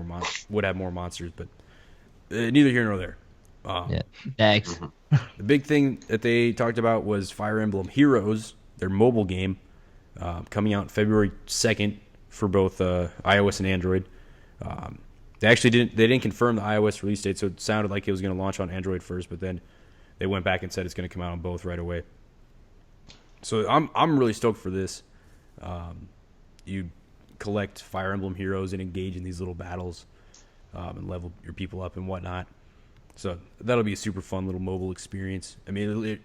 would have more monsters, but neither here nor there. Yeah. Next. The big thing that they talked about was Fire Emblem Heroes, their mobile game, coming out February 2nd for both iOS and Android. They didn't confirm the iOS release date, so it sounded like it was going to launch on Android first, but then they went back and said it's going to come out on both right away. So I'm really stoked for this. You collect Fire Emblem heroes and engage in these little battles and level your people up and whatnot. So that'll be a super fun little mobile experience. I mean,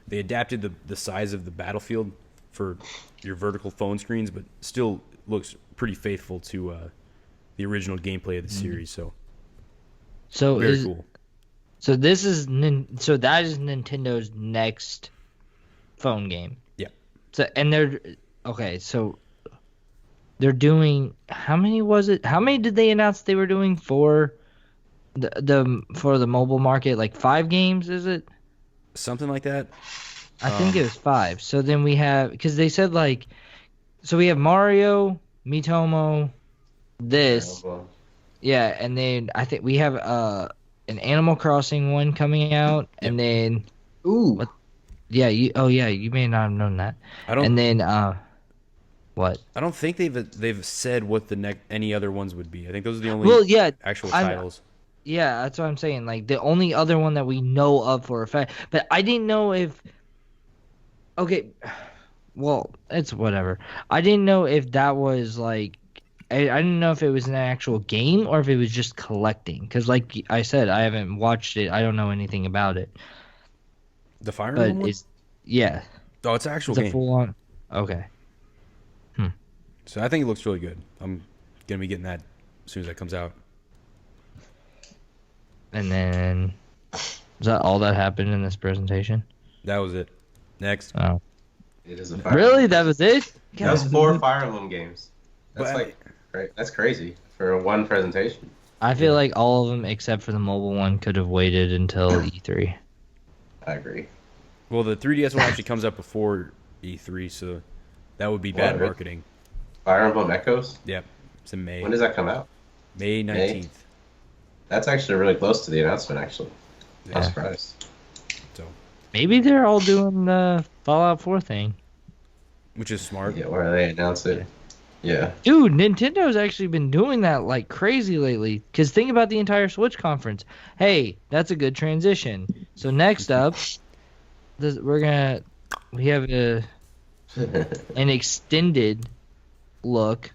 they adapted the size of the battlefield for your vertical phone screens, but still looks pretty faithful to the original gameplay of the series. So very cool. So that is Nintendo's next phone game. Yeah. So they're doing, how many was it? How many did they announce they were doing for the mobile market? Like 5 games, is it? Something like that. I think it was 5. So then we have, because they said so we have Mario, Miitomo, this, yeah, and then I think we have an Animal Crossing one coming out, and then you may not have known that. What? I don't think they've said what any other ones would be. I think those are the only actual titles. Yeah, that's what I'm saying. Like, the only other one that we know of for a fact. But I didn't know if... Okay, well, it's whatever. I didn't know if that was, like... I didn't know if it was an actual game or if it was just collecting. Because, like I said, I haven't watched it. I don't know anything about it. The Fire Emblem one? Yeah. Oh, it's an actual game. It's a full-on... Okay. So I think it looks really good. I'm going to be getting that as soon as that comes out. And then, is that all that happened in this presentation? That was it. Next. Oh. It is a Fire Really? Emblem. That was it? That was 4 Fire Emblem games. That's But that's crazy for one presentation. I feel like all of them, except for the mobile one, could have waited until E3. I agree. Well, the 3DS one actually comes up before E3, so that would be bad marketing. Fire Emblem Echoes? Yep. It's in May. When does that come out? May 19th. That's actually really close to the announcement, actually. Yeah. I'm surprised. So Maybe they're all doing the Fallout 4 thing. Which is smart. Yeah, where they announce it. Yeah. Dude, Nintendo's actually been doing that like crazy lately. Because think about the entire Switch conference. Hey, that's a good transition. So next up, we have an extended look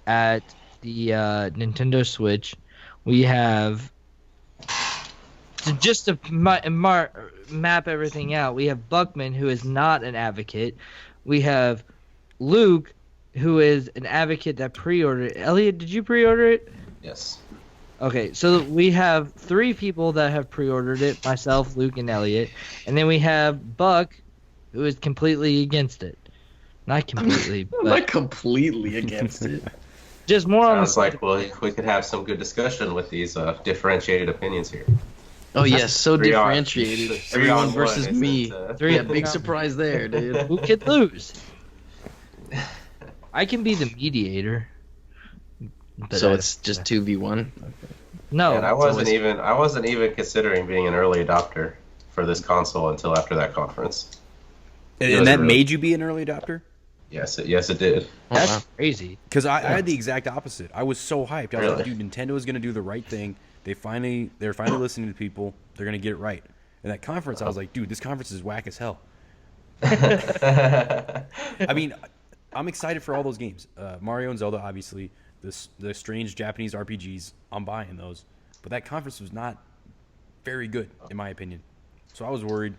at the Nintendo Switch. We have just to map everything out. We have Buckman, who is not an advocate. We have Luke, who is an advocate that pre-ordered it. Elliott, did you pre-order it? Yes. Okay, so we have 3 people that have pre-ordered it, myself, Luke, and Elliott. And then we have Buck, who is completely against it. Not completely, I'm but not completely against it. just more on the Sounds like we could have some good discussion with these differentiated opinions here. Oh yes, so 3 on- differentiated. 3 on Everyone versus 1, me. isn't it? 3 Yeah, big surprise there, dude. Who could lose? I can be the mediator. But So it's just 2v1. no. And I wasn't even considering being an early adopter for this console until after that conference. And that made you be an early adopter? Yes, it did. That's wow. crazy. Because I had the exact opposite. I was so hyped. I was like, Really? dude, Nintendo is going to do the right thing. They're finally listening to people. They're going to get it right. And that conference, I was like, dude, this conference is whack as hell. I mean, I'm excited for all those games. Mario and Zelda, obviously. The strange Japanese RPGs, I'm buying those. But that conference was not very good, in my opinion. So I was worried.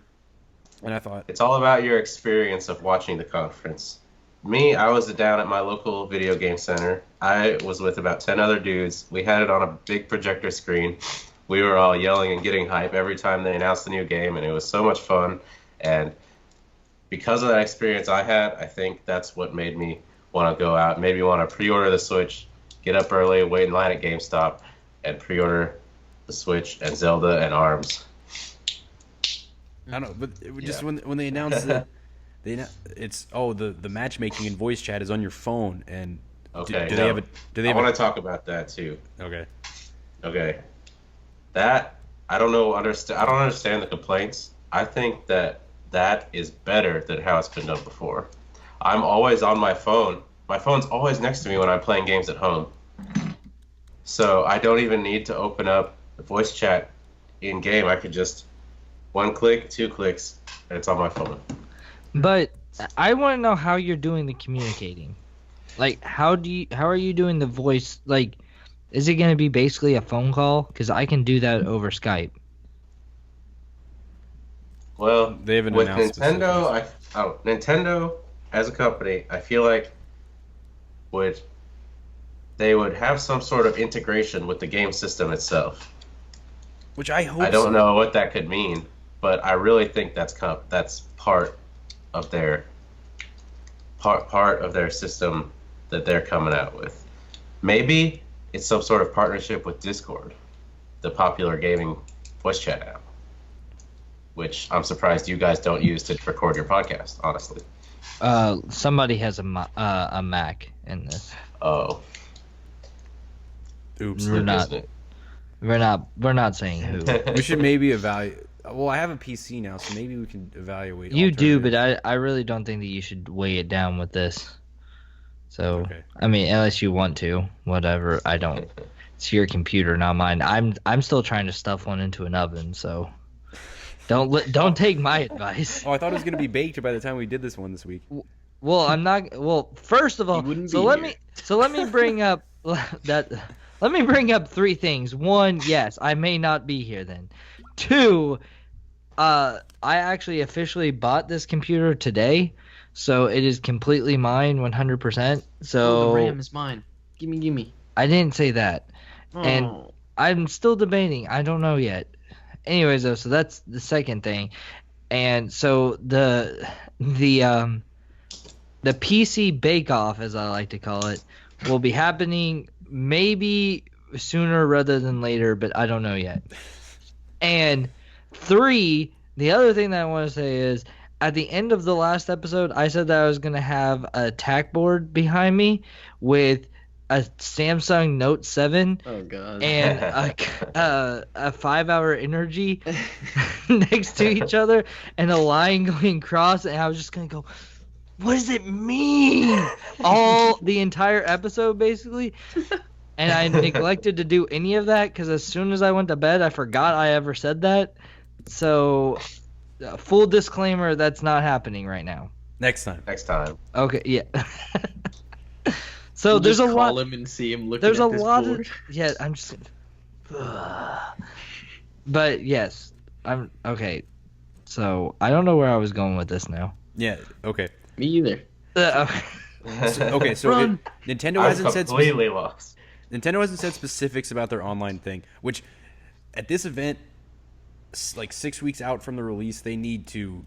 And I thought, It's all about your experience of watching the conference. Me, I was down at my local video game center. I was with about 10 other dudes. We had it on a big projector screen. We were all yelling and getting hype every time they announced a new game, and it was so much fun. And because of that experience I had, I think that's what made me want to go out, maybe want to pre-order the Switch, get up early, wait in line at GameStop, and pre-order the Switch and Zelda and ARMS. I don't know, but it was just when they announced that, the matchmaking and voice chat is on your phone, and Okay, do they have a? Do they I have want to talk about that too. Okay. That I don't know. I don't understand the complaints. I think that is better than how it's been done before. I'm always on my phone. My phone's always next to me when I'm playing games at home. So I don't even need to open up the voice chat in game. I could just 1 click, 2 clicks, and it's on my phone. But I want to know how you're doing the communicating. Like, how are you doing the voice? Like, is it going to be basically a phone call? Because I can do that over Skype. Well, They haven't with announced Nintendo, Nintendo as a company, I feel like they would have some sort of integration with the game system itself. Which I hope. I don't know what that could mean, but I really think that's part of their system that they're coming out with. Maybe it's some sort of partnership with Discord, the popular gaming voice chat app, which I'm surprised you guys don't use to record your podcast, honestly. Somebody has a Mac in this. Oh, Oops. We're not. isn't it? We're not saying who. We should maybe evaluate. Well, I have a PC now, so maybe we can evaluate. You do, alternatives. but I really don't think that you should weigh it down with this. So, Okay. I mean, unless you want to, whatever. I don't. It's your computer, not mine. I'm still trying to stuff one into an oven, so don't take my advice. Oh, I thought it was gonna be baked by the time we did this one this week. Well, I'm not. Well, first of all, He wouldn't so be let here. me let me bring up that. Let me bring up 3 things. 1, yes, I may not be here then. 2, I actually officially bought this computer today, so it is completely mine, 100%. So the RAM is mine. Gimme. I didn't say that, and Oh. I'm still debating. I don't know yet. Anyways, though, so that's the second thing, and so the PC Bake Off, as I like to call it, will be happening maybe sooner rather than later, but I don't know yet. And 3, the other thing that I want to say is, at the end of the last episode, I said that I was going to have a tack board behind me with a Samsung Note 7 Oh god. and a 5-hour energy next to each other and a line going across, and I was just going to go, what does it mean? The entire episode, basically. And I neglected to do any of that because as soon as I went to bed, I forgot I ever said that. So full disclaimer, that's not happening right now. Next time. Next time. Okay, yeah. So We'll there's just a call lot. him and see him looking There's at a this lot board. of yeah. I'm just. But yes, I'm okay. So I don't know where I was going with this now. Yeah. Okay. Me either. Okay. So Run. Nintendo I'm hasn't said completely lost. Nintendo hasn't said specifics about their online thing, which at this event, like 6 weeks out from the release, they need to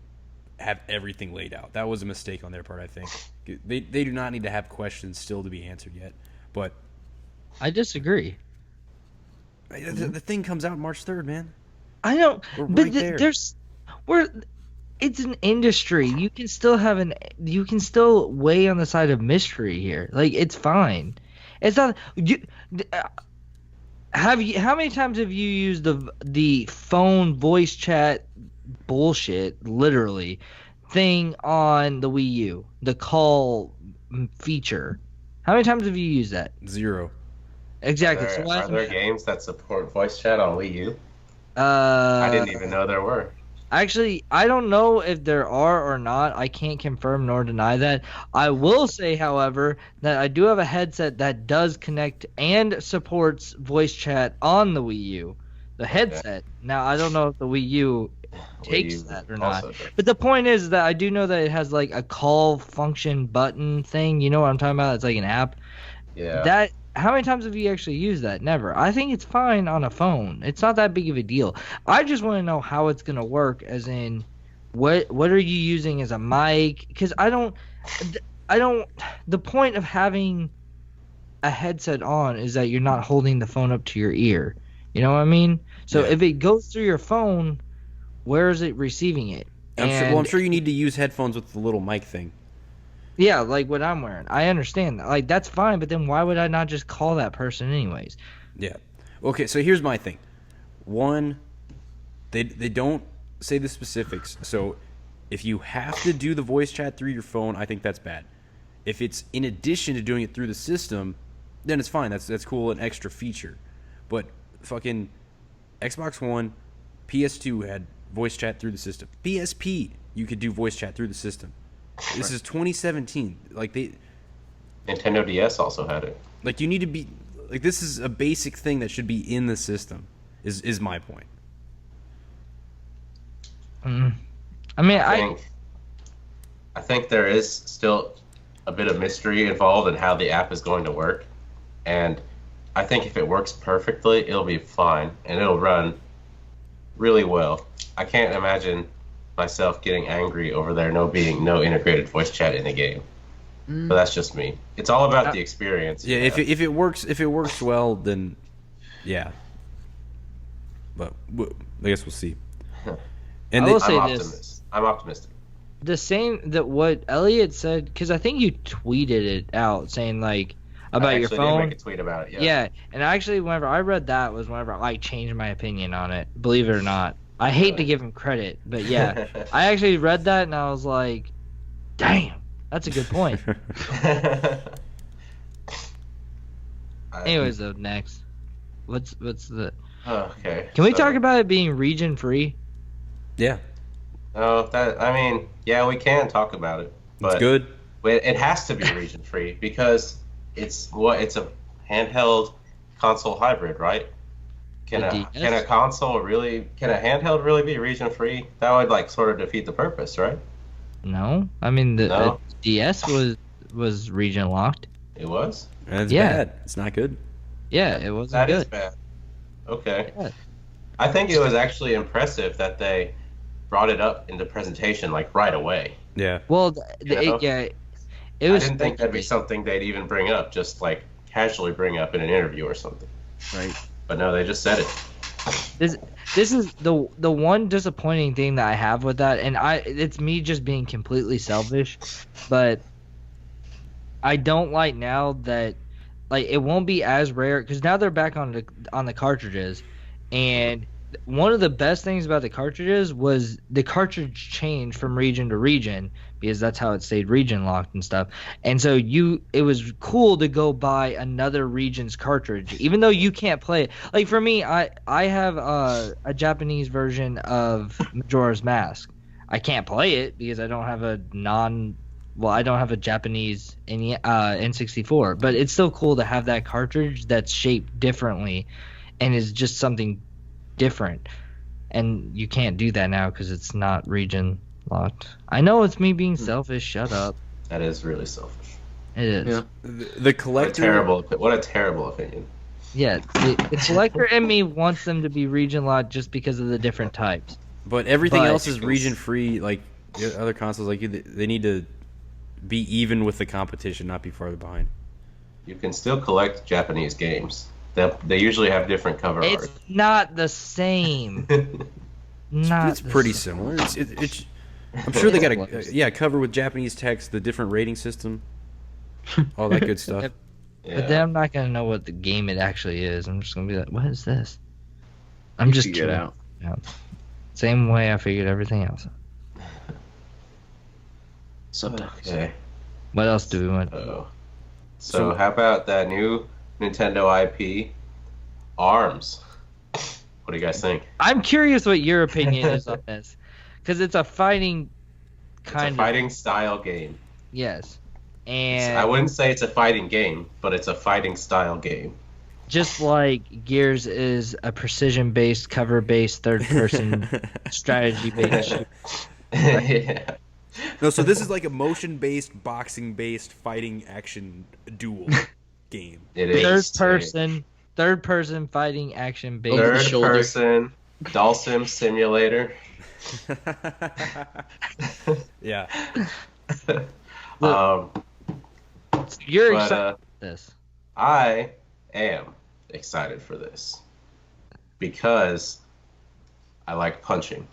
have everything laid out. That was a mistake on their part, I think. They do not need to have questions still to be answered yet. But I disagree. the thing comes out March 3rd, man. I don't. We're But right there. it's an industry. You can still weigh on the side of mystery here. Like, it's fine. It's not how many times have you used the phone voice chat bullshit literally thing on the Wii U, the call feature? How many times have you used that? 0. Exactly. So Are there games that support voice chat on Wii U? I I didn't even know there were. Actually, I don't know if there are or not. I can't confirm nor deny that. I will say, however, that I do have a headset that does connect and supports voice chat on the Wii U. The headset. Now, I don't know if the Wii U takes Wii U that or not. also does. But the point is that I do know that it has like a call function button thing. You know what I'm talking about? It's like an app. Yeah. How many times have you actually used that? Never. I think it's fine on a phone. It's not that big of a deal. I just want to know how it's going to work, as in what are you using as a mic? Because I don't the point of having a headset on is that you're not holding the phone up to your ear. You know what I mean? So Yeah. if it goes through your phone, where is it receiving it? I'm sure you need to use headphones with the little mic thing. Yeah, like what I'm wearing. I understand that. Like, that's fine, but then why would I not just call that person anyways? Yeah. Okay, so here's my thing. One, they don't say the specifics. So if you have to do the voice chat through your phone, I think that's bad. If it's in addition to doing it through the system, then it's fine. That's cool, an extra feature. But fucking Xbox One, PS2 had voice chat through the system. PSP, you could do voice chat through the system. This is 2017. Like Nintendo DS also had it. like you need to be like, this is a basic thing that should be in the system. Is my point. I mean, I think there is still a bit of mystery involved in how the app is going to work, and I think if it works perfectly, it'll be fine and it'll run really well. I can't imagine myself getting angry over there being no integrated voice chat in a game. But that's just me. It's all about the experience. Yeah, if it works well, then yeah. But I guess we'll see. And I will say I'm this. optimistic. I'm optimistic. The same that what Elliott said, because I think you tweeted it out saying like about I your actually phone. did make a tweet about it. Yeah, and actually, whenever I read that was whenever I changed my opinion on it. Believe it or not, I hate to give him credit, but yeah, I actually read that and I was like, "Damn, that's a good point." Anyways, though, next, what's the? Okay. Can we talk about it being region free? yeah, Oh, yeah, we can talk about it, but it's good. it has to be region free because it's a handheld console hybrid, right? Can The a DS? can a handheld really be region free? That would like sort of defeat the purpose, right? No, I mean the No? DS was region locked. It was. And it's Yeah. bad. It's not good. Yeah, it wasn't That good. is bad. Okay. Yeah. I think it was actually impressive that they brought it up in the presentation like right away. Yeah. Well, You know? it was. I didn't think that'd be something they'd even bring up, just like casually bring up in an interview or something. right. But no, they just said it. This is the one disappointing thing that I have with that, and it's me just being completely selfish, but I don't like now that like it won't be as rare because now they're back on the cartridges, and one of the best things about the cartridges was the cartridge changed from region to region because that's how it stayed region locked and stuff. And so it was cool to go buy another region's cartridge, even though you can't play it. Like for me, I have a Japanese version of Majora's Mask, I can't play it because I don't have a I don't have a Japanese N64, but it's still cool to have that cartridge that's shaped differently and is just something different. And you can't do that now because it's not region locked. I know it's me being selfish. Shut up. That is really selfish. It is. Yeah. The collector. What a terrible opinion. Yeah, the collector in me wants them to be region locked just because of the different types. But everything else is region free. Like the other consoles, like they need to be even with the competition, not be farther behind. You can still collect Japanese games. They usually have different cover art. It's not the same. It's pretty similar. It's I'm sure they got a cover with Japanese text, the different rating system, all that good stuff. Yeah. But then I'm not gonna know what the game it actually is. I'm just gonna be like, "What is this?" I'm just figure it out. Yeah. Same way I figured everything else out. Sometimes. Okay. What else do we want? So how about that new Nintendo IP, ARMS? What do you guys think? I'm curious what your opinion is on this, because it's a fighting kind It's a fighting style game. Yes, and I wouldn't say it's a fighting game, but it's a fighting style game. just like Gears is a precision-based, cover-based, third-person strategy-based shooter. Yeah. No, so this is like a motion-based, boxing-based, fighting action duel game. It is. Third person fighting action based. Over the Third shoulder. person Dalsim Simulator. Yeah. You're but, excited about this. I am excited for this because I like punching.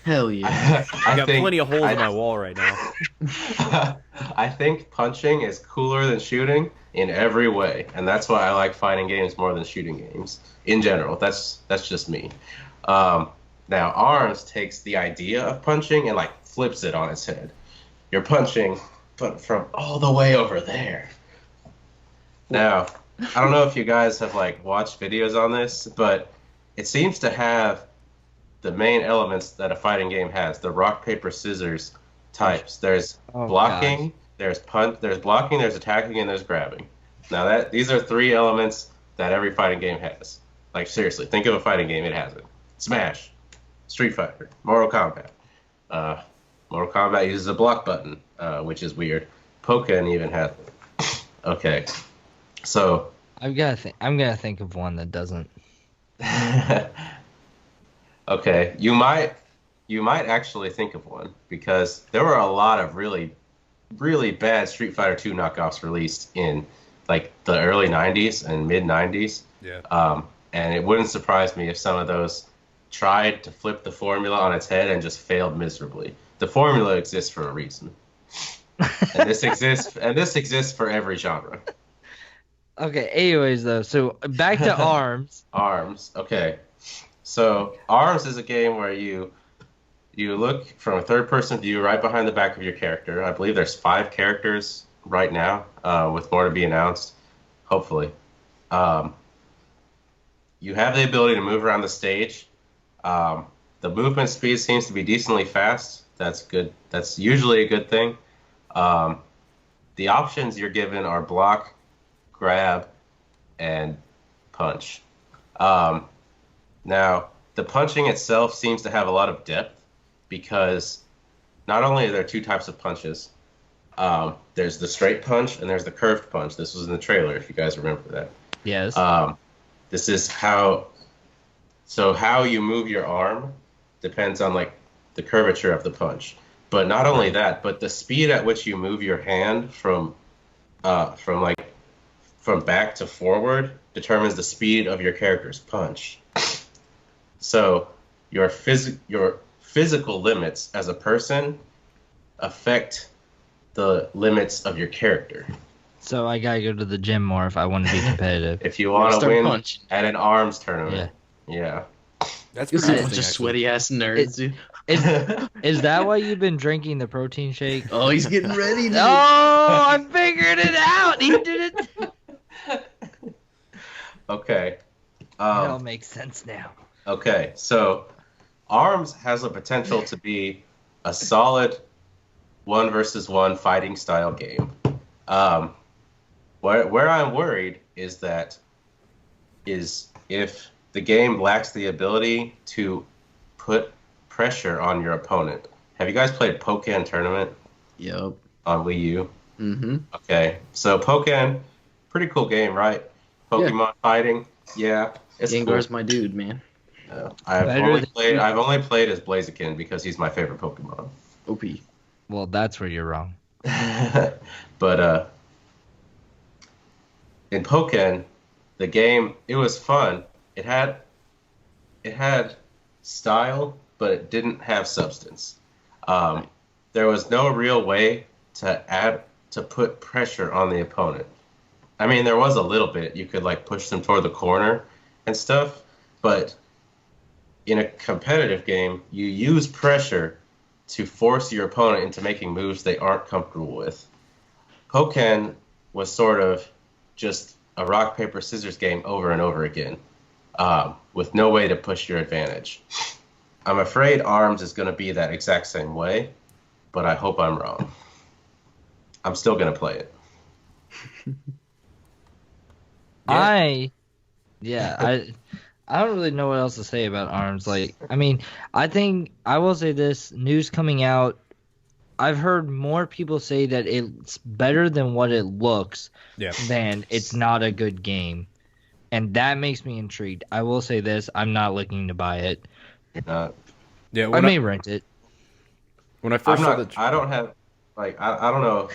Hell yeah. I got plenty of holes in my wall right now. I think punching is cooler than shooting in every way, and that's why I like fighting games more than shooting games in general. That's just me. Now, ARMS takes the idea of punching and like flips it on its head. You're punching, but from all the way over there. Now, I don't know if you guys have like watched videos on this, but it seems to have the main elements that a fighting game has. The rock, paper, scissors types. There's blocking, there's blocking, there's attacking, and there's grabbing. Now these are three elements that every fighting game has. Like seriously, think of a fighting game, it has it. Smash, Street Fighter, Mortal Kombat. Mortal Kombat uses a block button, which is weird. Pokken even has it. Okay. So I'm gonna think of one that doesn't. Okay, you might actually think of one because there were a lot of really, really bad Street Fighter 2 knockoffs released in like the early 90s and mid 90s. Yeah. And it wouldn't surprise me if some of those tried to flip the formula on its head and just failed miserably. The formula exists for a reason, and this exists for every genre. Okay. Anyways, though, so back to ARMS. ARMS. Okay. So ARMS is a game where you look from a third-person view right behind the back of your character. I believe there's 5 characters right now, with more to be announced, hopefully. You have the ability to move around the stage. The movement speed seems to be decently fast. That's good. That's usually a good thing. The options you're given are block, grab, and punch. Now, the punching itself seems to have a lot of depth because not only are there 2 types of punches, there's the straight punch and there's the curved punch. This was in the trailer, if you guys remember that. Yes. This is how you move your arm depends on like the curvature of the punch. But not only that, but the speed at which you move your hand from back to forward determines the speed of your character's punch. So your physical limits as a person affect the limits of your character. So I gotta go to the gym more if I want to be competitive. If you want to win punching at an ARMS tournament, yeah. That's Just pretty interesting, sweaty ass nerds, dude. Is that why you've been drinking the protein shake? Oh, he's getting ready, dude. Oh, I figured it out. He did it. Okay. It all makes sense now. Okay, so ARMS has the potential to be a solid 1-versus-1 fighting style game. Where I'm worried is if the game lacks the ability to put pressure on your opponent. Have you guys played Pokken Tournament? Yep. On Wii U? Mm-hmm. Okay, so Pokken, pretty cool game, right? Pokemon fighting, yeah. It's Gengar's cool. my dude, man. I've only played as Blaziken because he's my favorite Pokemon. OP. Well, that's where you're wrong. But in Pokken, the game, it was fun. It had style, but it didn't have substance. There was no real way to put pressure on the opponent. I mean, there was a little bit. You could like push them toward the corner and stuff, but in a competitive game, you use pressure to force your opponent into making moves they aren't comfortable with. Pokken was sort of just a rock, paper, scissors game over and over again, with no way to push your advantage. I'm afraid ARMS is going to be that exact same way, but I hope I'm wrong. I'm still going to play it. I don't really know what else to say about ARMS. Like, I mean, I think I will say this: news coming out, I've heard more people say that it's better than what it looks, than it's not a good game, and that makes me intrigued. I will say this: I'm not looking to buy it. I may rent it. When I first saw the, I don't have, like, I don't know.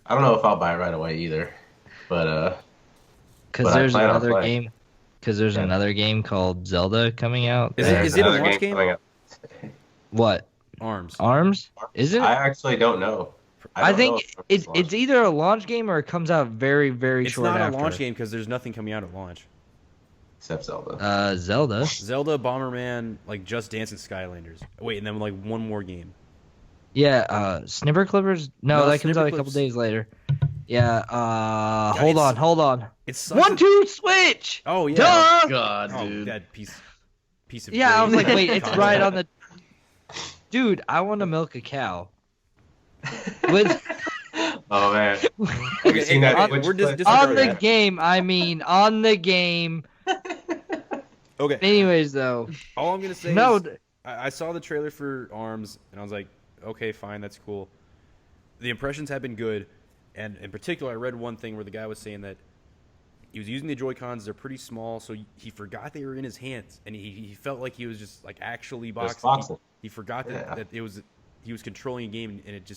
I don't know if I'll buy it right away either, but because there's another game. Because there's another game called Zelda coming out. Is it a launch game? What? ARMS. Is it? I actually don't know. I think it's either a launch game or it comes out very, very short after. It's not a launch game because there's nothing coming out at launch. Except Zelda. Zelda, Bomberman, like Just Dance and Skylanders. Wait, and then like one more game. Yeah, Snipper Clippers? No, that comes out a couple days later. Yeah, hold on. It's 1-2 switch! Oh, yeah. Duh! God, dude. Oh, that piece of Yeah, I was like, wait, it's content. right on the... Dude, I want to milk a cow. With... Oh, man. Okay, seen that we're on the game, I mean, on the game. Okay. Anyways, though. All I'm going to say is I saw the trailer for ARMS, and I was like, okay, fine, that's cool. The impressions have been good, and in particular, I read one thing where the guy was saying that he was using the Joy-Cons. They're pretty small, so he forgot they were in his hands, and he felt like he was just like actually boxing. He forgot that he was controlling a game, and it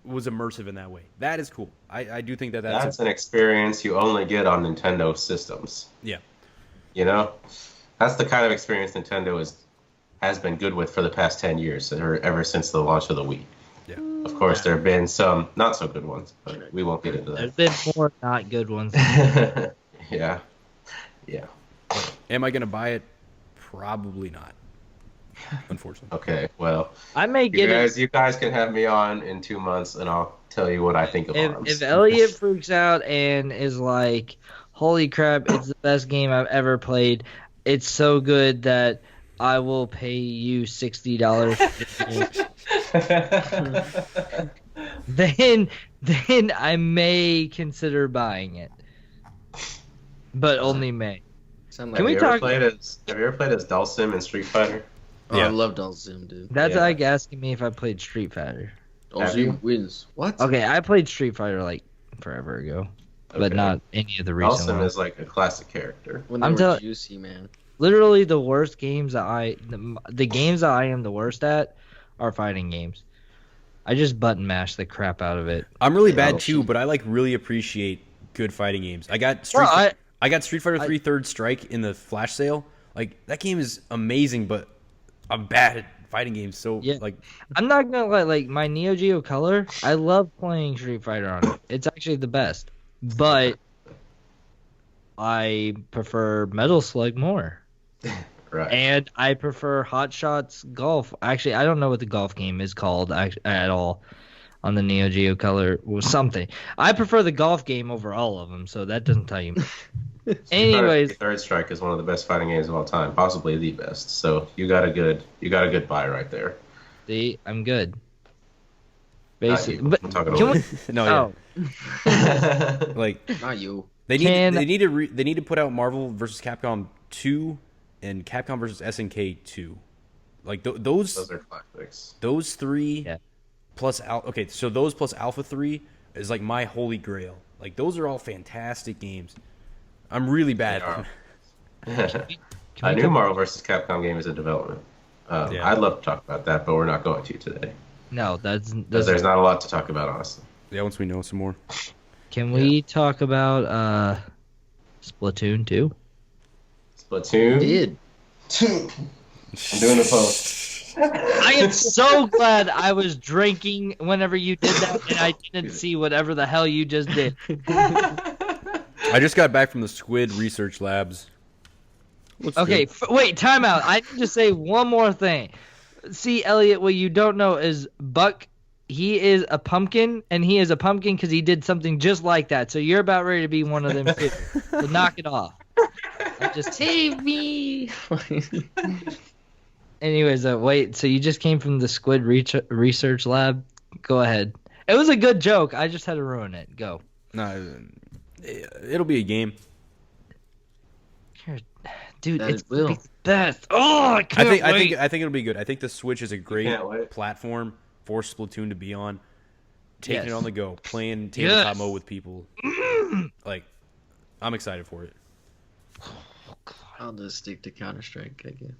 was immersive in that way. That is cool. I do think that's an experience you only get on Nintendo systems. Yeah. You know, that's the kind of experience Nintendo has been good with for the past 10 years, or ever since the launch of the Wii. Yeah. Of course, there have been some not so good ones, but we won't get into that. There's been more not good ones. Yeah. Am I going to buy it? Probably not. Unfortunately. Okay, well, I may get it. You guys can have me on in 2 months, and I'll tell you what I think of ARMS. If Elliott freaks out and is like, holy crap, it's the best game I've ever played. It's so good that I will pay you $60 for it. Then I may consider buying it. But only may. Have you ever played as Dhalsim in Street Fighter? Oh, yeah. I love Dhalsim, dude. That's like asking me if I played Street Fighter. Dhalsim wins. What? Okay, I played Street Fighter like forever ago. Okay. But not any of the recent ones. Dhalsim is like a classic character. When they were juicy, man. Literally the worst games that the games that I am the worst at are fighting games. I just button mash the crap out of it. I'm really bad too, but I like really appreciate good fighting games. I got Street Fighter 3 Third Strike in the flash sale. Like that game is amazing, but I'm bad at fighting games. So like I'm not gonna lie, like my Neo Geo Color, I love playing Street Fighter on it. It's actually the best. But I prefer Metal Slug more. Right. And I prefer Hot Shots Golf. Actually, I don't know what the golf game is called at all on the Neo Geo Color. Or something. I prefer the golf game over all of them, so that doesn't tell you. Anyways, Third Strike is one of the best fighting games of all time, possibly the best. So you got a good buy right there. See, I'm good. Not Basically, you. but I'm talking can over we? No, yeah. Oh, Like Not you. they Can- need to put out Marvel vs. Capcom 2 and Capcom vs. SNK 2. Like those are classics. those three Yeah. plus okay, so those plus Alpha 3 is like my holy grail. Like those are all fantastic games. I'm really bad at them. A new Marvel vs. Capcom game is in development. Yeah. I'd love to talk about that, but we're not going to today. no, Because there's not a lot to talk about, honestly. Yeah, once we know some more. Can we talk about Splatoon 2? Splatoon Did 2. I'm doing the post. I am so glad I was drinking whenever you did that, and I didn't see whatever the hell you just did. I just got back from the Squid Research Labs. Looks Okay, good. wait, time out. I need to say one more thing. See, Elliot, what you don't know is Buck, he is a pumpkin, and he is a pumpkin because he did something just like that. So you're about ready to be one of them too. So knock it off. Just save me. Anyways, wait. So you just came from the Squid Research Lab? Go ahead. It was a good joke. I just had to ruin it. Go. No, it'll be a game. Dude, That it's it will. the best. Oh, I can't wait. I think it'll be good. I think the Switch is a great can't wait. platform for Splatoon to be on. Taking Yes. it on the go, playing tabletop Yes. mode with people. Like, I'm excited for it. I'll just stick to Counter-Strike, I guess.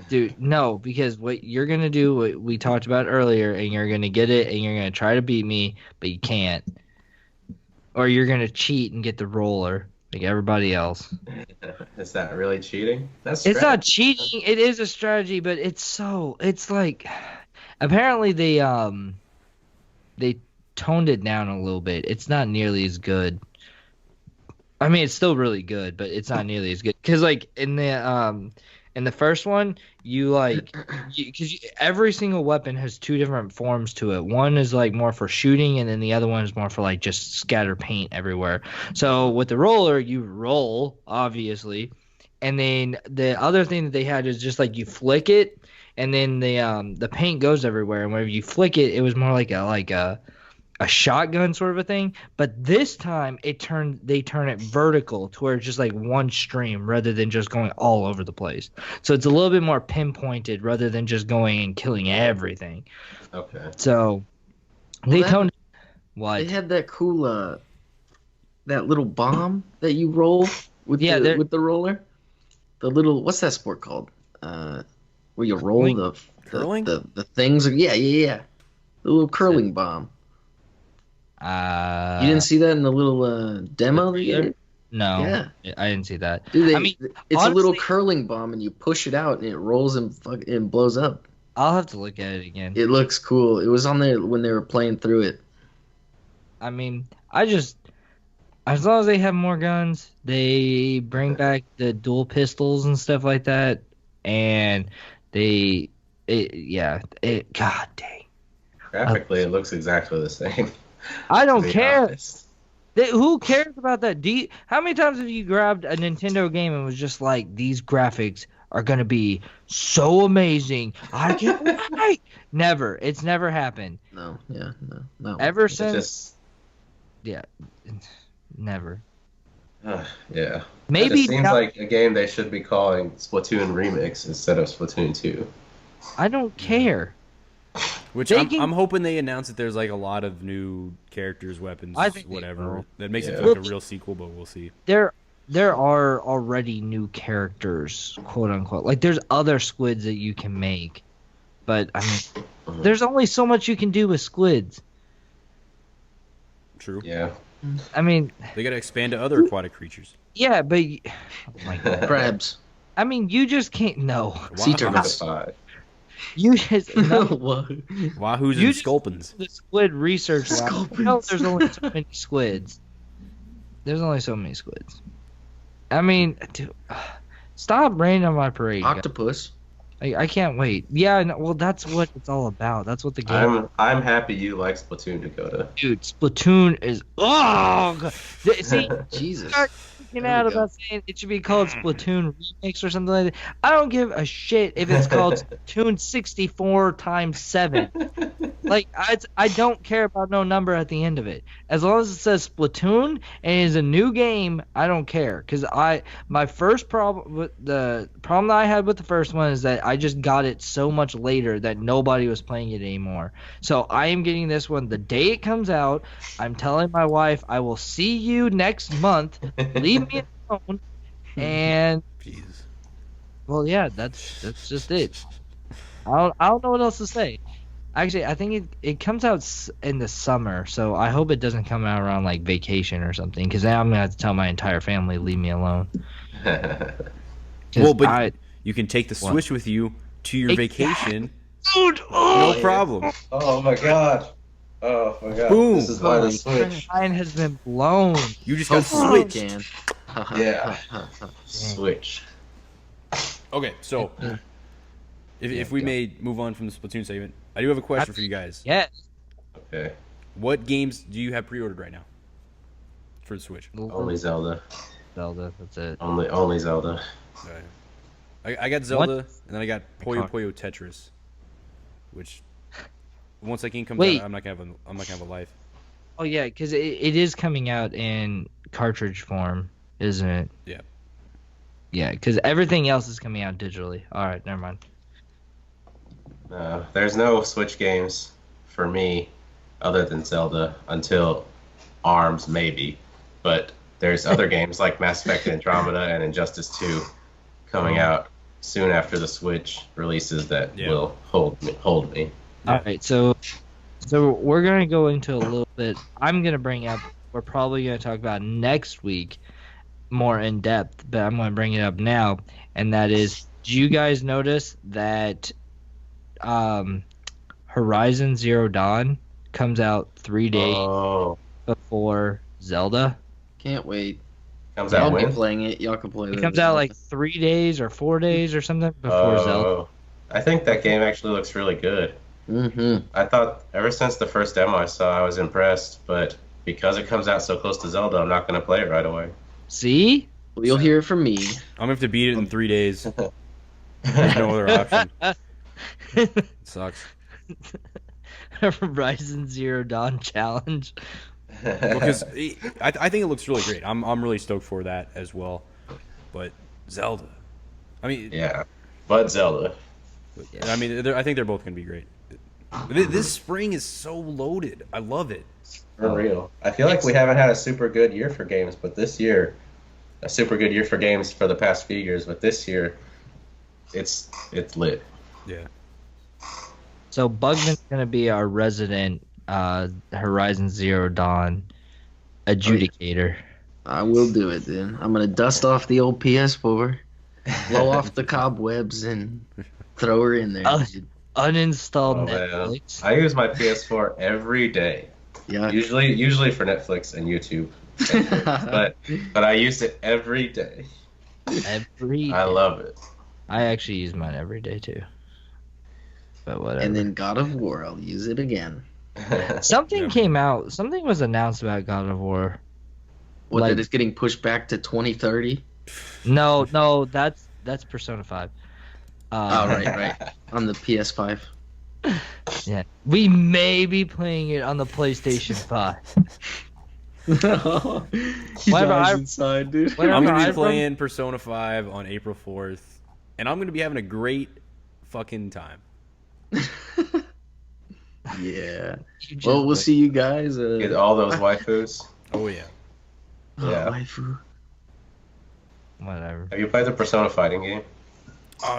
Dude, no, because what you're gonna do, what we talked about earlier, and you're gonna get it, and you're gonna try to beat me, but you can't, or you're gonna cheat and get the roller like everybody else. Is that really cheating? That's It's not strategy. cheating. It is a strategy, but it's like apparently they toned it down a little bit. It's not nearly as good. I mean, it's still really good, but it's not nearly as good. Because like in the first one, because every single weapon has two different forms to it. One is like more for shooting, and then the other one is more for like just scatter paint everywhere. So with the roller, you roll obviously, and then the other thing that they had is just like you flick it, and then the paint goes everywhere. And whenever you flick it, it was more like a shotgun sort of a thing. But this time they turn it vertical to where it's just like one stream rather than just going all over the place. So it's a little bit more pinpointed rather than just going and killing everything. Okay. So they that- toned They what? had that cool, that little bomb that you roll with with the roller. The little, what's that sport called? Where you roll Curling? Curling? the things. Yeah. The little curling bomb. You didn't see that in the little demo that you did? No, Yeah. I didn't see that. Dude, I mean, it's a little honestly- curling bomb, and you push it out, and it rolls and blows up. I'll have to look at it again. It looks cool. It was on there when they were playing through it. I mean, as long as they have more guns, they bring back the dual pistols and stuff like that, and God dang. Graphically, it looks exactly the same. I don't to be care. honest. Who cares about that? How many times have you grabbed a Nintendo game and was just like, these graphics are going to be so amazing. I can't wait. Never. It's never happened. No. Ever It's since. just, Yeah. Never. yeah. It Maybe just seems now- like a game they should be calling Splatoon Remix instead of Splatoon 2. I don't care. Which They I'm, can- I'm hoping they announce that there's like a lot of new characters, weapons, I think they whatever. will. That makes it Yeah. feel like a real sequel, but we'll see. There are already new characters, quote unquote. Like there's other squids that you can make, but I mean, there's only so much you can do with squids. True. Yeah. I mean, They got to expand to other aquatic creatures. yeah, but oh my god. Crabs. I mean, you just can't. No, Sea Wahoo- turtles. 5. you just no. What? Wahoos You and just- sculpins. The squid research lab. Sculpins. No, there's only so many squids. There's only so many squids. I mean, dude, stop raining on my parade. guys. Octopus. I can't wait. Yeah, no, well, that's what it's all about. That's what the game. I'm happy you like Splatoon, Dakota. Dude, Splatoon is. Oh, God. See, Jesus. freaking There out we go. about saying it should be called Splatoon Remix or something like that. I don't give a shit if it's called Splatoon 64 times 7. Like, I don't care about no number at the end of it. As long as it says Splatoon and is a new game, I don't care. Because my first problem, the problem that I had with the first one is that I just got it so much later that nobody was playing it anymore. So I am getting this one the day it comes out. I'm telling my wife, I will see you next month. Leave me alone. And, Jeez. well, yeah, that's just it. I don't know what else to say. Actually, I think it comes out in the summer, so I hope it doesn't come out around like vacation or something, because then I'm gonna have to tell my entire family leave me alone. Well, but you can take the Switch with you to your vacation. Dude, No problem. Oh my god. Oh my god. Boom. This is why the Holy Switch. mine has been blown. You just got Hopefully switched. it can. Yeah. Switch. Okay, so if we may move on from the Splatoon segment, I do have a question for you guys. Yes. Okay. What games do you have pre-ordered right now for the Switch? Only Zelda. Zelda. That's it. Only Zelda. I got Zelda, and then I got Puyo Puyo Tetris, which once that game comes out, I'm not gonna have a life. Oh yeah, because it is coming out in cartridge form, isn't it? Yeah. Yeah, because everything else is coming out digitally. All right, never mind. No, there's no Switch games for me other than Zelda until ARMS maybe, but there's other games like Mass Effect Andromeda and Injustice 2 coming out soon after the Switch releases that will hold me. All right, so we're gonna go into a little bit. I'm gonna bring up. We're probably gonna talk about next week more in depth, but I'm gonna bring it up now, and that is, do you guys notice that Horizon Zero Dawn comes out 3 days before Zelda? Can't wait. Comes out I'll be when? playing it. Y'all can play it. It comes out like 3 days or 4 days or something before Zelda. I think that game actually looks really good. Mm-hmm. I thought ever since the first demo I saw, I was impressed, but because it comes out so close to Zelda, I'm not going to play it right away. See? Well, you'll hear it from me. I'm gonna have to beat it in 3 days. There's no other option. It sucks. Horizon Zero Dawn challenge. Because I think it looks really great. I'm really stoked for that as well. But Zelda, I mean, Yeah, but Zelda. I mean, I think they're both gonna be great. This spring is so loaded. I love it. For real. I feel like we haven't had a super good year for games, but this year, a super good year for games for the past few years, but this year, it's lit. Yeah. So Bugman's gonna be our resident Horizon Zero Dawn adjudicator. I will do it then. I'm gonna dust off the old PS4, blow off the cobwebs, and throw her in there. Dude. Uninstall Oh, Netflix. man. I use my PS4 every day. Yeah. Usually for Netflix and YouTube. but I use it every day. I love it. I actually use mine every day too. But whatever. And then God of War, I'll use it again. Something came out. Something was announced about God of War. What, Like- that it's getting pushed back to 2030? No, that's Persona 5. Oh, right. On the PS5. Yeah, we may be playing it on the PlayStation 5. He Whatever, dies I- inside, dude. Whatever, I'm gonna I be playing Persona 5 on April 4th, and I'm gonna be having a great fucking time. Yeah. You just Well, we'll wait. see you guys. Get all those waifus. Oh yeah. Yeah. Waifu. Whatever. Have you played the Persona fighting game?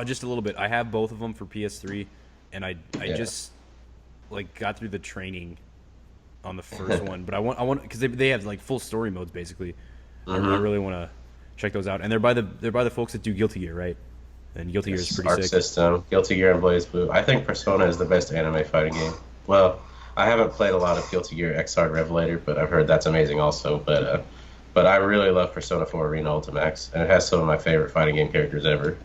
Just a little bit. I have both of them for PS3, and I Yeah. just like got through the training on the first one, but I want because they have like full story modes basically. I really want to check those out, and they're by the folks that do Guilty Gear, right? And Guilty Gear is pretty Arc sick. System, Guilty Gear, and Blaze Blue. I think Persona is the best anime fighting game. Well, I haven't played a lot of Guilty Gear Xrd Revelator, but I've heard that's amazing also. But I really love Persona 4 Arena Ultimax, and it has some of my favorite fighting game characters ever,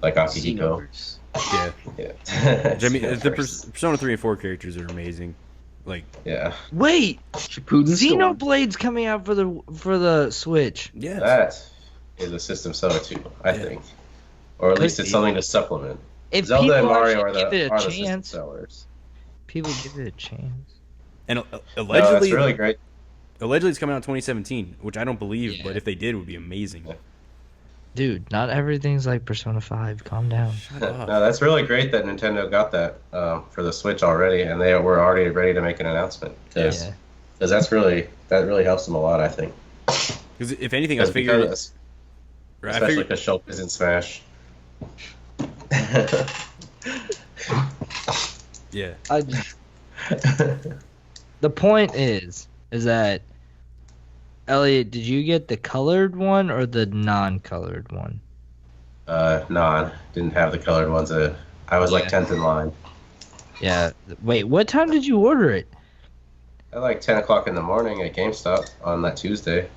like Akihiko. Xenoverse. Yeah. Yeah. I mean, the Persona 3 and 4 characters are amazing. Like, Yeah. Wait, Shippuden Storm. Xenoblade's coming out for the Switch. yes. That is a system seller too, I think. Or at least it's something to supplement. If Zelda and people Mario are actually give it a the system chance, sellers. people give it a chance. And No, allegedly, that's really great. allegedly it's coming out in 2017, which I don't believe, Yeah. but if they did, it would be amazing. Yeah. Dude, not everything's like Persona 5. Calm down. Shut up. No, that's really great that Nintendo got that for the Switch already, and they were already ready to make an announcement. Because Yeah. that really helps them a lot, I think. Because if anything, I figured, Especially because Shulk is in Smash. yeah. The point is that Elliott, did you get the colored one or the non-colored one? Non. Didn't have the colored ones. I was like 10th in line. Yeah. Wait, what time did you order it? At like 10 o'clock in the morning at GameStop on that Tuesday.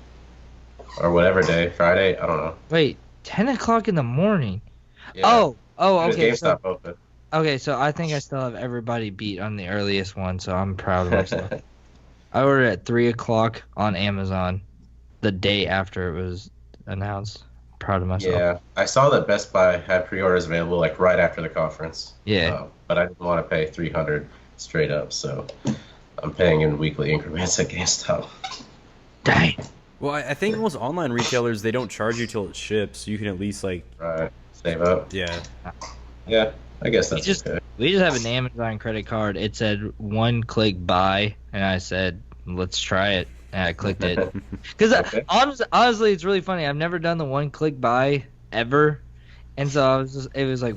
Or whatever day. Friday. I don't know. Wait, 10 o'clock in the morning? Yeah. Oh, It was okay. GameStop open. Okay, so I think I still have everybody beat on the earliest one, so I'm proud of myself. I ordered at 3 o'clock on Amazon the day after it was announced. Proud of myself. Yeah. I saw that Best Buy had pre-orders available like right after the conference. Yeah. But I didn't want to pay $300 straight up, so I'm paying in weekly increments at GameStop. Dang. Well, I think most online retailers, they don't charge you till it ships, so you can at least, like, Right. Save up. yeah. Yeah. I guess that's okay. We just have an Amazon credit card. It said one-click buy, and I said, let's try it. And I clicked it. Because Okay. honestly, it's really funny. I've never done the one-click buy ever. And so it was like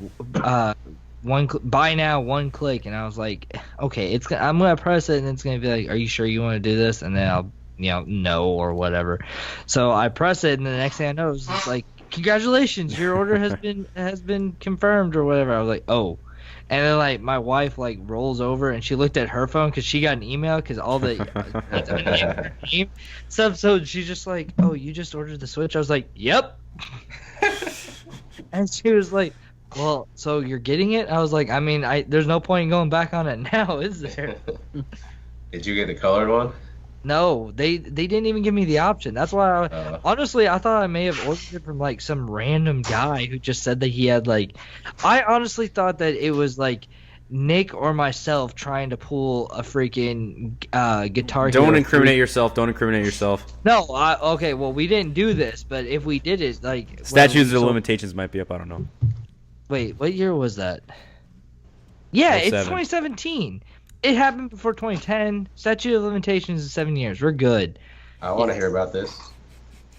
buy now, one click. And I was like, okay, I'm going to press it, and it's going to be like, are you sure you want to do this? And then I'll, no or whatever. So I press it, and the next thing I know, it's just like, congratulations, your order has been confirmed or whatever. I was like, oh. And then like my wife like rolls over and she looked at her phone because she got an email because all the stuff. So she's just like, oh, you just ordered the Switch? I was like, yep. And she was like, well, so you're getting it? I was like, I mean, there's no point in going back on it now, is there? Did you get the colored one? No, they didn't even give me the option. That's why honestly I thought I may have ordered it from like some random guy who just said that he had like. I honestly thought that it was like Nick or myself trying to pull a freaking Guitar Hero. Don't incriminate yourself. Don't incriminate yourself. No, okay, well we didn't do this, but if we did it, like Statutes of limitations might be up. I don't know. Wait, what year was that? Yeah, it's 07. 2017. It happened before 2010. Statute of limitations is 7 years. We're good. I want to hear about this.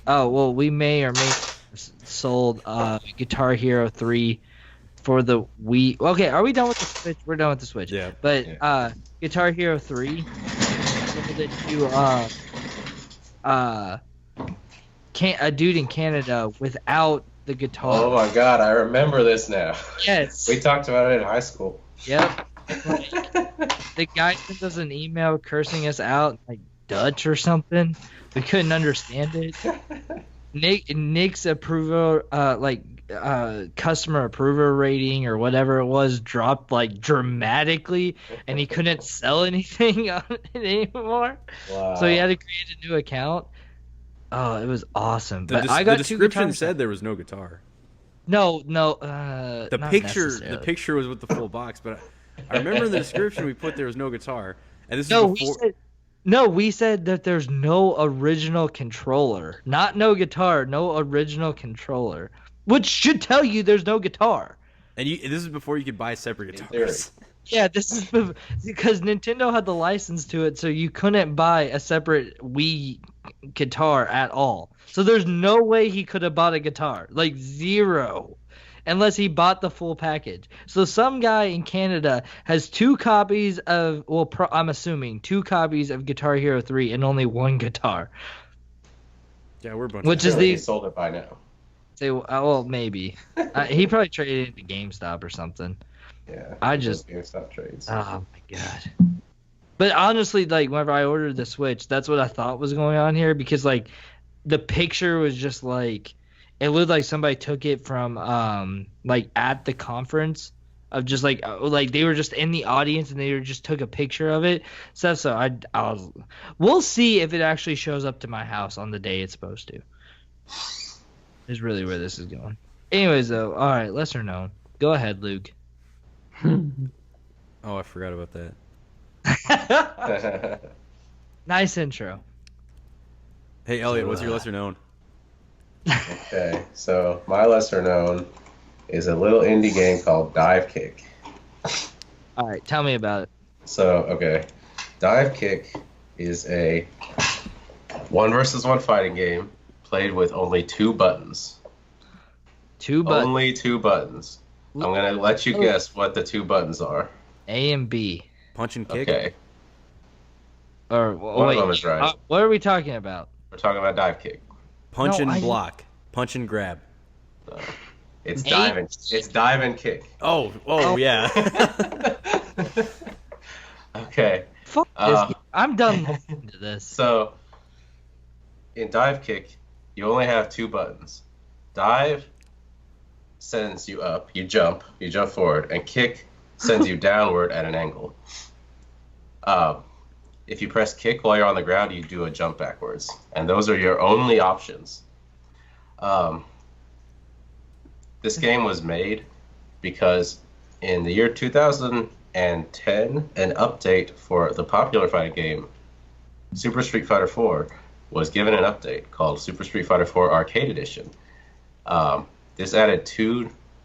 Oh, well, we may or may have sold Guitar Hero 3 for the Wii. Okay, are we done with the Switch? We're done with the Switch. Yeah. But Guitar Hero 3 a dude in Canada without the guitar. Oh my god, I remember this now. Yes. We talked about it in high school. Yep. The guy sent us an email cursing us out like Dutch or something. We couldn't understand it. Nick's approval, customer approval rating or whatever it was, dropped like dramatically, and he couldn't sell anything on it anymore. Wow. So he had to create a new account. Oh, it was awesome. But I the got description said there was no guitar. No. The picture was with the full box, but I remember in the description we put there was no guitar, and this is before. We said that there's no original controller. Not no guitar, no original controller. Which should tell you there's no guitar. And this is before you could buy separate guitars. Yeah, this is because Nintendo had the license to it, so you couldn't buy a separate Wii guitar at all. So there's no way he could have bought a guitar. Like zero. Unless he bought the full package. So some guy in Canada has 2 copies of, I'm assuming, 2 copies of Guitar Hero 3 and only 1 guitar. Yeah, we're a bunch Which of is He sold it by now. Well, maybe. He probably traded it into GameStop or something. Yeah. GameStop trades. Oh, my God. But honestly, like, whenever I ordered the Switch, that's what I thought was going on here. Because, like, the picture was just, like... It looked like somebody took it from, like, at the conference of just like they were just in the audience and they just took a picture of it. So we'll see if it actually shows up to my house on the day it's supposed to. Is really where this is going. Anyways, though, all right, lesser known. Go ahead, Luke. Oh, I forgot about that. Nice intro. Hey, Elliott, what's your lesser known? Okay, so my lesser known is a little indie game called Dive Kick. All right, tell me about it. So, okay, Dive Kick is a 1-versus-1 fighting game played with only 2 buttons. 2 buttons. Only 2 buttons. I'm gonna let you guess what the 2 buttons are. A and B. Punch and kick? Okay, Or one wait, of them is right. what are we talking about? We're talking about Dive Kick. Punch No, and block. Punch and grab. It's dive and kick. Oh, yeah. Okay. Fuck this game. I'm done listening to this. So, in Dive Kick, you only have 2 buttons. Dive sends you up, you jump forward, and kick sends you downward at an angle. If you press kick while you're on the ground, you do a jump backwards. And those are your only options. This game was made because in the year 2010, an update for the popular fighting game Super Street Fighter 4 was given an update called Super Street Fighter 4 Arcade Edition. This added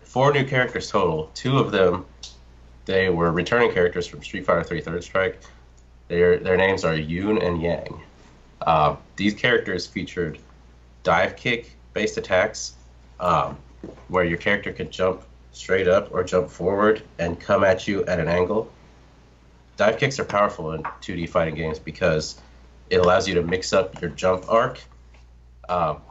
4 new characters total. 2 of them, they were returning characters from Street Fighter 3 Third Strike. Their names are Yoon and Yang. These characters featured dive kick based attacks, where your character could jump straight up or jump forward and come at you at an angle. Dive kicks are powerful in 2D fighting games because it allows you to mix up your jump arc.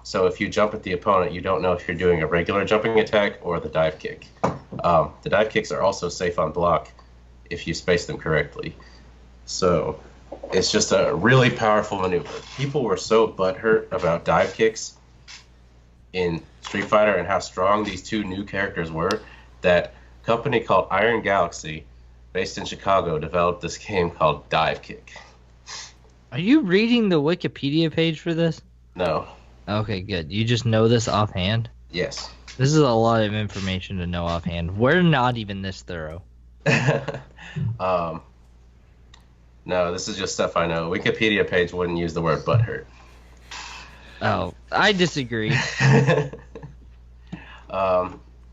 So if you jump at the opponent, you don't know if you're doing a regular jumping attack or the dive kick. The dive kicks are also safe on block if you space them correctly. So it's just a really powerful maneuver. People were so butthurt about dive kicks in Street Fighter and how strong these 2 new characters were that a company called Iron Galaxy, based in Chicago, developed this game called Dive Kick. Are you reading the Wikipedia page for this? No. Okay, good. You just know this offhand? Yes. This is a lot of information to know offhand. We're not even this thorough. No, this is just stuff I know. Wikipedia page wouldn't use the word butthurt. Oh, I disagree.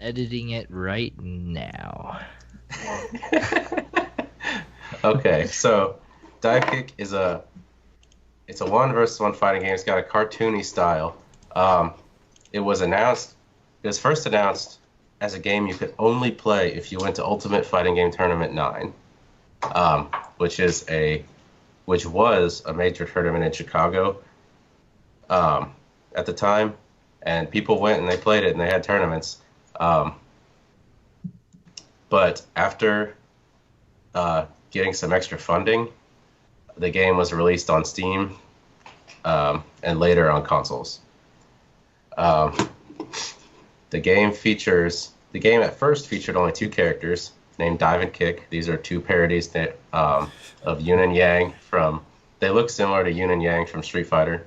Editing it right now. Okay, so Dive Kick is it's a 1-versus-1 fighting game. It's got a cartoony style. It was first announced as a game you could only play if you went to Ultimate Fighting Game Tournament 9, which was a major tournament in Chicago at the time, and people went and they played it and they had tournaments. But after getting some extra funding, the game was released on Steam and later on consoles. The game at first featured only 2 characters named Dive and Kick. These are 2 parodies of Yoon and Yang they look similar to Yoon and Yang from Street Fighter.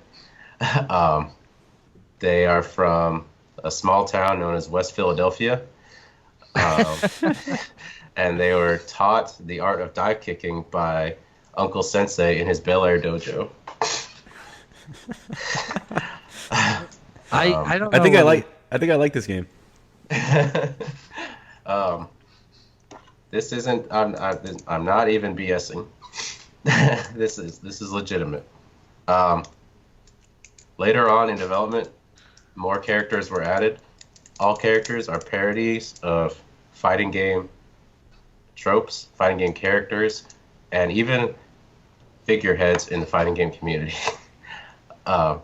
They are from a small town known as West Philadelphia. And they were taught the art of dive kicking by Uncle Sensei in his Bel Air dojo. I don't know. I think I like this game. This isn't. I'm not even BSing. This is legitimate. Later on in development, more characters were added. All characters are parodies of fighting game tropes, fighting game characters, and even figureheads in the fighting game community.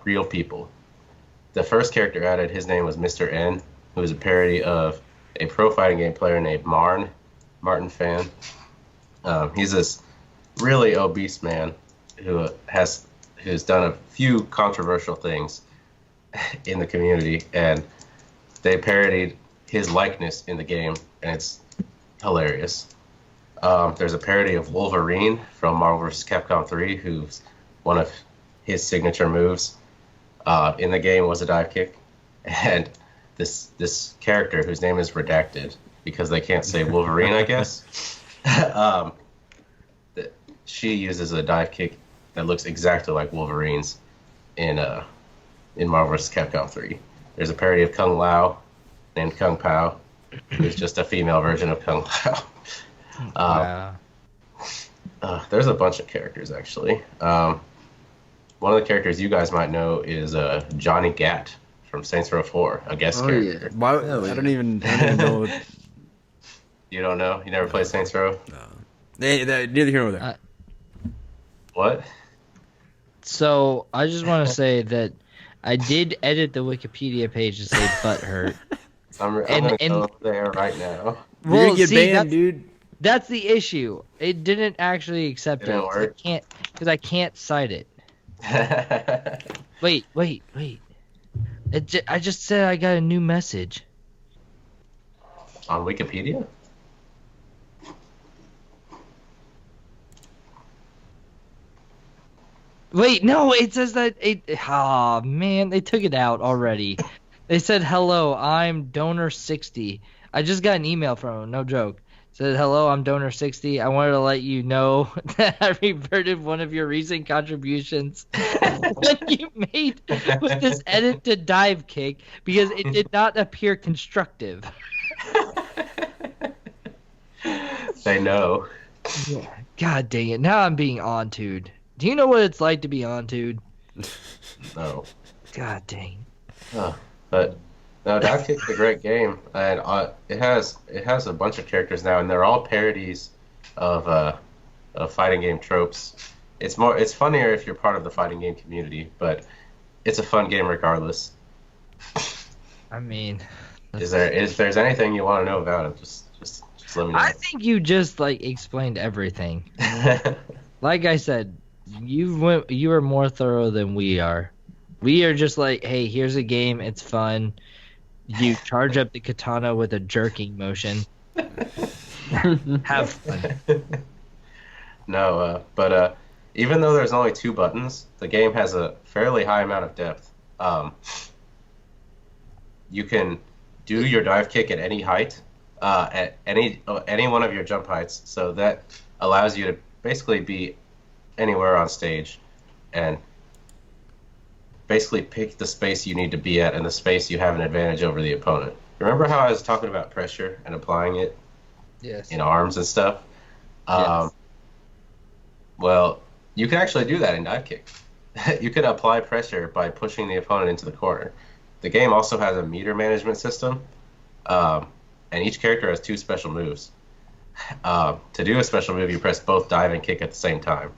Real people. The first character added, his name was Mr. N, who is a parody of a pro fighting game player named Martin Fan. He's this really obese man who's done a few controversial things in the community, and they parodied his likeness in the game, and it's hilarious. There's a parody of Wolverine from Marvel vs. Capcom 3, who's one of his signature moves in the game was a dive kick, and this character whose name is redacted because they can't say Wolverine, I guess. She uses a dive kick that looks exactly like Wolverine's in Marvel vs. Capcom 3. There's a parody of Kung Lao named Kung Pao, who's just a female version of Kung Lao. Wow. There's a bunch of characters, actually. One of the characters you guys might know is Johnny Gat from Saints Row 4, a guest character. Yeah. Why, I don't even know. You don't know? You never played Saints Row? No. Neither here nor there. What? So I just want to say that I did edit the Wikipedia page to say butt hurt. I'm going to go there right now. You're going to get banned, dude. That's the issue. It didn't actually accept it. I can't cite it. Wait. I just said I got a new message. On Wikipedia? Wait, no, it says that oh man, they took it out already. They said, hello, I'm donor60. I just got an email from him, no joke. It said, hello, I'm donor60. I wanted to let you know that I reverted one of your recent contributions that you made with this edit to dive kick because it did not appear constructive. They know. Yeah. God dang it, now I'm being on-toed. Do you know what it's like to be on-toed? No. God dang. But no, Dive Kick's a great game, and it has a bunch of characters now, and they're all parodies of fighting game tropes. It's funnier if you're part of the fighting game community, but it's a fun game regardless. I mean, if there's anything you want to know about it, just let me know. I think you just explained everything. Like I said, you are more thorough than we are. We are just like, hey, here's a game, it's fun. You charge up the katana with a jerking motion. Have fun. No, but even though there's only 2 buttons, the game has a fairly high amount of depth. You can do your dive kick at any height, at any one of your jump heights, so that allows you to basically be anywhere on stage and basically pick the space you need to be at and the space you have an advantage over the opponent. Remember how I was talking about pressure and applying it in arms and stuff? Yes. Well, you can actually do that in dive kick. You can apply pressure by pushing the opponent into the corner. The game also has a meter management system, and each character has 2 special moves. To do a special move, you press both dive and kick at the same time.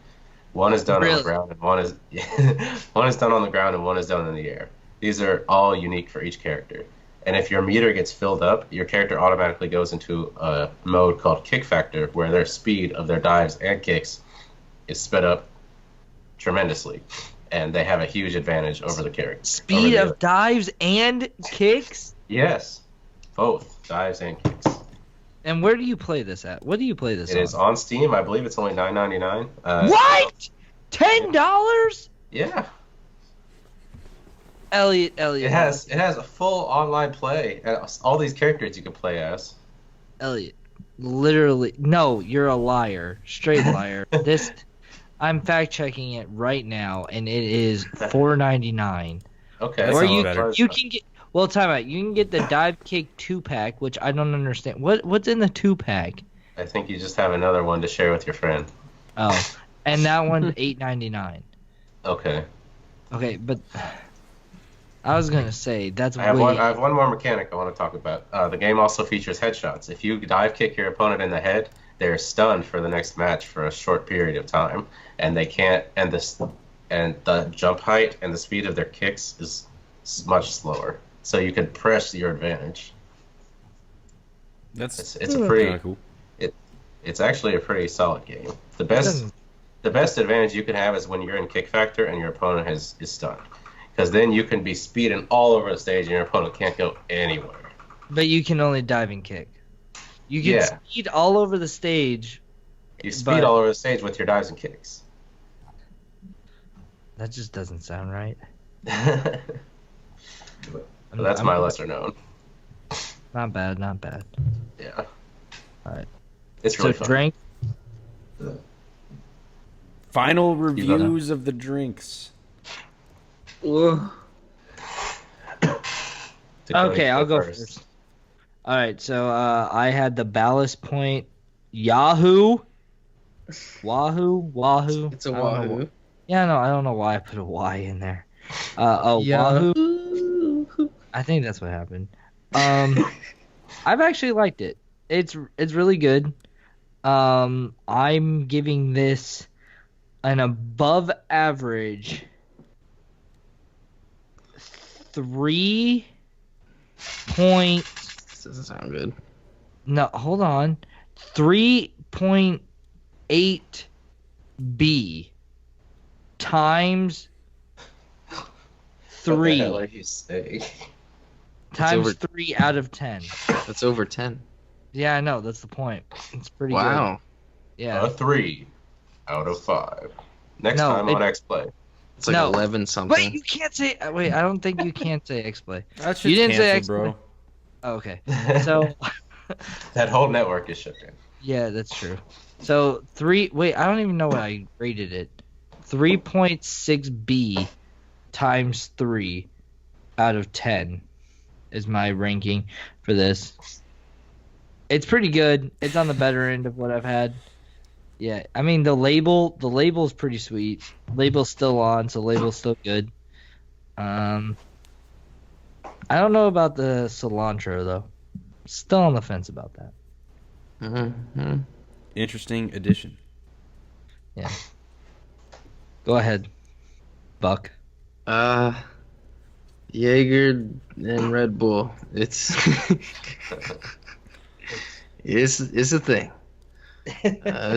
One is done on the ground, and one is done on the ground, and one is done in the air. These are all unique for each character. And if your meter gets filled up, your character automatically goes into a mode called kick factor, where their speed of their dives and kicks is sped up tremendously, and they have a huge advantage over the character. Speed of dives and kicks? Yes, both dives and kicks. And where do you play this at? What do you play this on? It is on Steam. I believe it's only $9.99. What? $10? Yeah. Elliott. It has a full online play. All these characters you can play as. Elliott, literally, no, you're a liar, straight liar. I'm fact checking it right now, and it is $4.99. Okay. Or you can get. Well, time out. You can get the dive kick 2-pack, which I don't understand. What's in the 2-pack? I think you just have another one to share with your friend. Oh, and that one's $8.99. Okay. Okay, but I was gonna say that's. I have one more mechanic I want to talk about. The game also features headshots. If you dive kick your opponent in the head, they're stunned for the next match for a short period of time, and they can't. And the jump height and the speed of their kicks is much slower. So you can press your advantage. It's a pretty cool. It's actually a pretty solid game. The best advantage you can have is when you're in kick factor and your opponent is stunned, because then you can be speeding all over the stage and your opponent can't go anywhere. But you can only dive and kick. You can Yeah. speed all over the stage. You speed But- all over the stage with your dives and kicks. That just doesn't sound right. But that's my lesser known. Not bad, not bad. Yeah. Alright. It's really So fun. drink. Final reviews of the drinks. Okay, I'll go first. Alright, so I had the Ballast Point Wahoo. It's a I don't know wahoo. Yeah, no, I don't know why I put a Y in there. Wahoo. I think that's what happened. I've actually liked it. It's really good. I'm giving this an above average 3 point. This doesn't sound good. No, hold on. 3.8 B times What the 3 hell are you saying? times over- 3 out of 10. That's over 10. Yeah, I know. That's the point. It's pretty good. Wow. Yeah. A 3 out of 5. Next No, time on X Play. It's like No. 11 something. Wait, you can't say. Wait, I don't think you can say X-Play. That's You didn't say canceled, bro. Oh, okay. So, That whole network is shut down. yeah, that's true. So, Wait, I don't even know what I rated it. 3.6 B times 3 out of 10 is my ranking for this. It's pretty good. It's on the better end of what I've had. Yeah, I mean the label's pretty sweet. Label's still on, so label's still good. I don't know about the cilantro though. Still on the fence about that. Mm-hmm. Interesting addition. Yeah. Go ahead, Buck. Jaeger and Red Bull. It's it's a thing. 10 out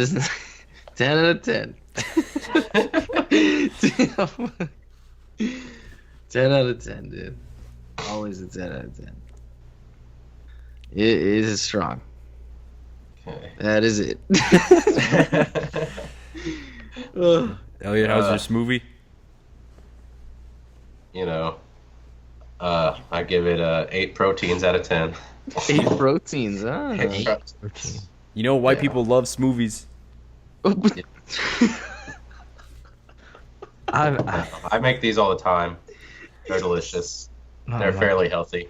of 10. 10 out of 10, dude. Always a 10 out of 10. It is strong. Okay. That is it. Elliot, how's your smoothie? You know, I give it 8 proteins out of 10. 8 proteins, huh? 8 You know white Yeah. people love smoothies. I make these all the time. They're delicious. They're fairly healthy.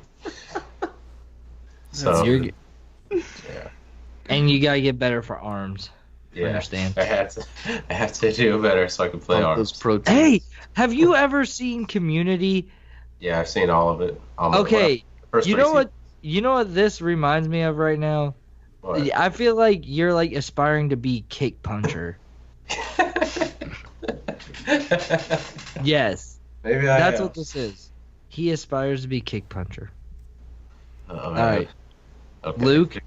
So, You're- yeah. and you gotta get better for arms. Yeah. Understand. I had to do better so I could play Pump arms. those proteins. Hey, have you ever seen Community? Yeah, I've seen all of it. Almost, Okay, first you 3 know what? You know what this reminds me of right now? What? I feel like you're like aspiring to be Kick Puncher. Yes, Maybe I that's am. what this is. He aspires to be Kick Puncher. All right. Okay. Luke?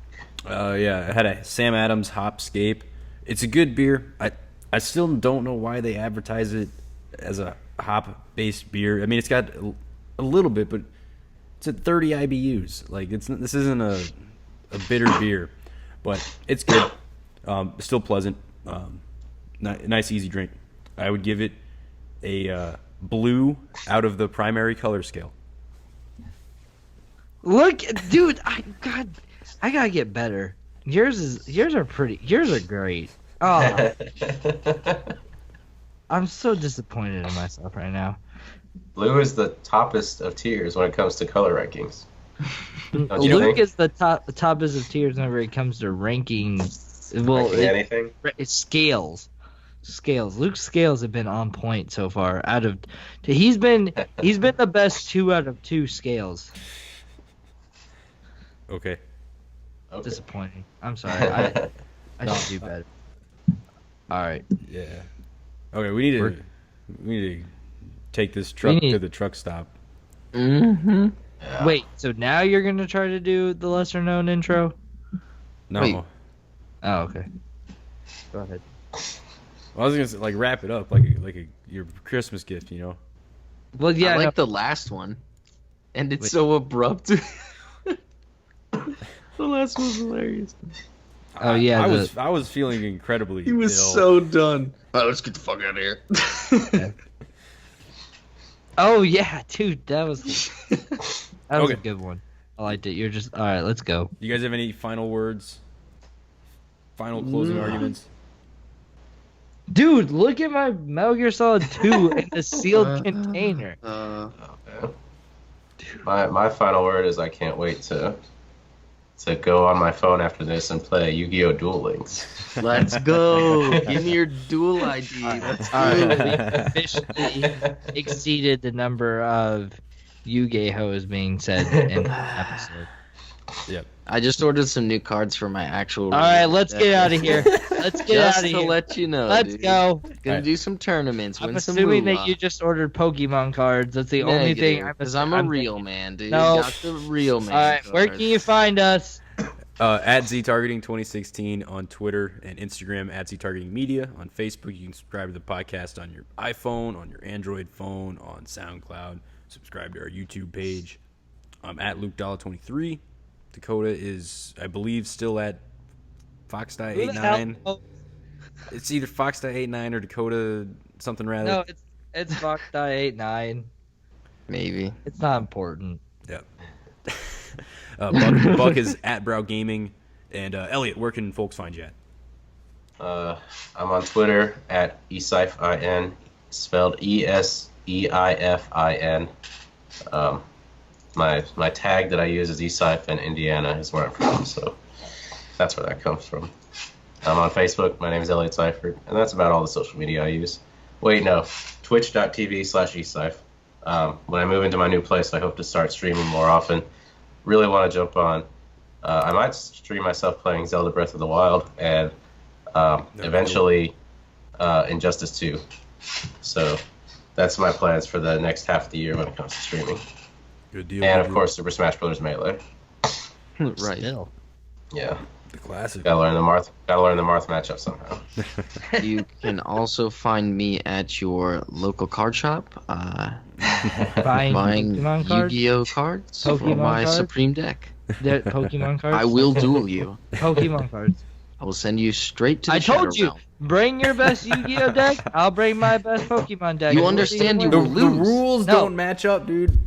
Yeah, I had a Sam Adams Hopscape. It's a good beer. I still don't know why they advertise it as a hop-based beer. I mean, it's got a little bit, but it's at 30 IBUs. Like this isn't a bitter beer, but it's good. Still pleasant. Nice, easy drink. I would give it a blue out of the primary color scale. Look, dude, I gotta get better. Yours are great. Oh, I'm so disappointed in myself right now. Blue is the toppest of tiers when it comes to color rankings. Don't you Luke think? is the top of tiers whenever it comes to ranking. Well, Ranking anything? it's scales. Luke's scales have been on point so far. He's been the best 2 out of 2 scales. Okay. Okay. Disappointing. I'm sorry. I should do better. All right. Yeah. Okay, we need to take this truck to the truck stop. Mm-hmm. Yeah. Wait. So now you're gonna try to do the lesser known intro? No. Wait. Oh, okay. Go ahead. Well, I was gonna say, like wrap it up like your Christmas gift, you know. Well, yeah. I like no, the last one. And it's Wait. so abrupt. The last one was hilarious. Oh yeah, I was feeling incredibly. He was ill. so done. All right, let's get the fuck out of here. Oh yeah, dude, that was a Okay. good one. I liked it. You're just all right. Let's go. You guys have any final words? Final closing arguments? Dude, look at my Metal Gear Solid 2 in the sealed container. My final word is I can't wait to go on my phone after this and play Yu-Gi-Oh! Duel Links. Let's go. Give me your dual ID. Let's All go. right, we officially exceeded the number of Yu-Gi-Ohs being said in the episode. Yep. I just ordered some new cards for my actual. All right, let's get out of here. Let's get Just out of to here. let you know. Let's dude. go. Gonna Alright. do some tournaments. I'm Win some assuming that moolah. you just ordered Pokemon cards. That's the only thing Because I'm a real man, dude. No. Got the real man. All right, where can you find us? At ZTargeting 2016 on Twitter and Instagram, at ZTargetingmedia on Facebook. You can subscribe to the podcast on your iPhone, on your Android phone, on SoundCloud. Subscribe to our YouTube page. I'm at LukeDollar23. Dakota is, I believe, still at Foxdie89. It's either Foxdie89 or Dakota something rather. No, it's Fox.89. Maybe. It's not important. Yep. Buck is at Brow Gaming. And Elliott, where can folks find you at? I'm on Twitter at eSeifin, spelled ESEIFIN. My tag that I use is eSeifin, Indiana is where I'm from, so that's where that comes from. I'm on Facebook. My name is Elliott Seifert, and that's about all the social media I use. Wait, no, twitch.tv/eSeif. When I move into my new place, I hope to start streaming more often. Really want to jump on. I might stream myself playing Zelda Breath of the Wild and eventually Injustice 2. So that's my plans for the next half of the year when it comes to streaming. Good deal. And of course, Super Smash Bros. Melee. Right. Still. Yeah, The classic. gotta learn the Marth matchup somehow. You can also find me at your local card shop Buying buying Pokemon cards? Yu-Gi-Oh cards for Pokemon my cards? Supreme deck. Pokemon cards? I will duel you. Pokemon cards. I will send you straight to the I told Shadow you, Realm. bring your best Yu-Gi-Oh deck. I'll bring my best Pokemon deck. You We'll understand see you who The, will wins. the lose. rules No. don't match up, dude.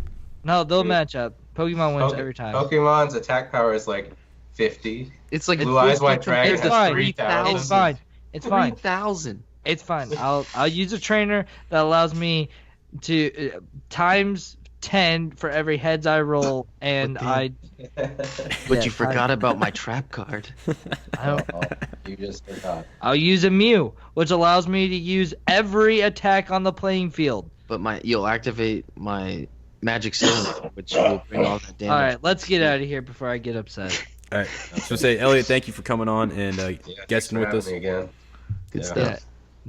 No, they'll match up. Pokemon wins every time. Pokemon's attack power is like 50. It's like Blue Eyes White 50 Dragon It's has fine. 3,000. It's fine. It's fine. 3,000. It's fine. I'll use a trainer that allows me to times 10 for every heads I roll, and But Yeah, you forgot about my trap card. You just forgot. I'll use a Mew, which allows me to use every attack on the playing field. But you'll activate my magic cylinder, which will bring all that damage. All right, let's get out of here before I get upset. All right. So say, Elliott, thank you for coming on and guesting with us. Again. Good Yeah. stuff. Yeah.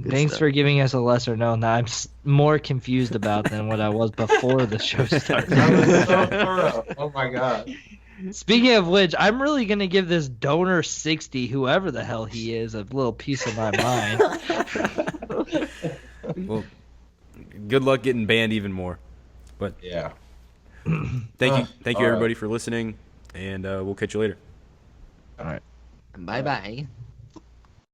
Good Thanks stuff. for giving us a lesser known that I'm more confused about than what I was before the show started. That was so thorough. Oh my god. Speaking of which, I'm really going to give this donor 60, whoever the hell he is, a little piece of my mind. Well, good luck getting banned even more. But Yeah. thank you all right. everybody for listening, and we'll catch you later. Bye-bye.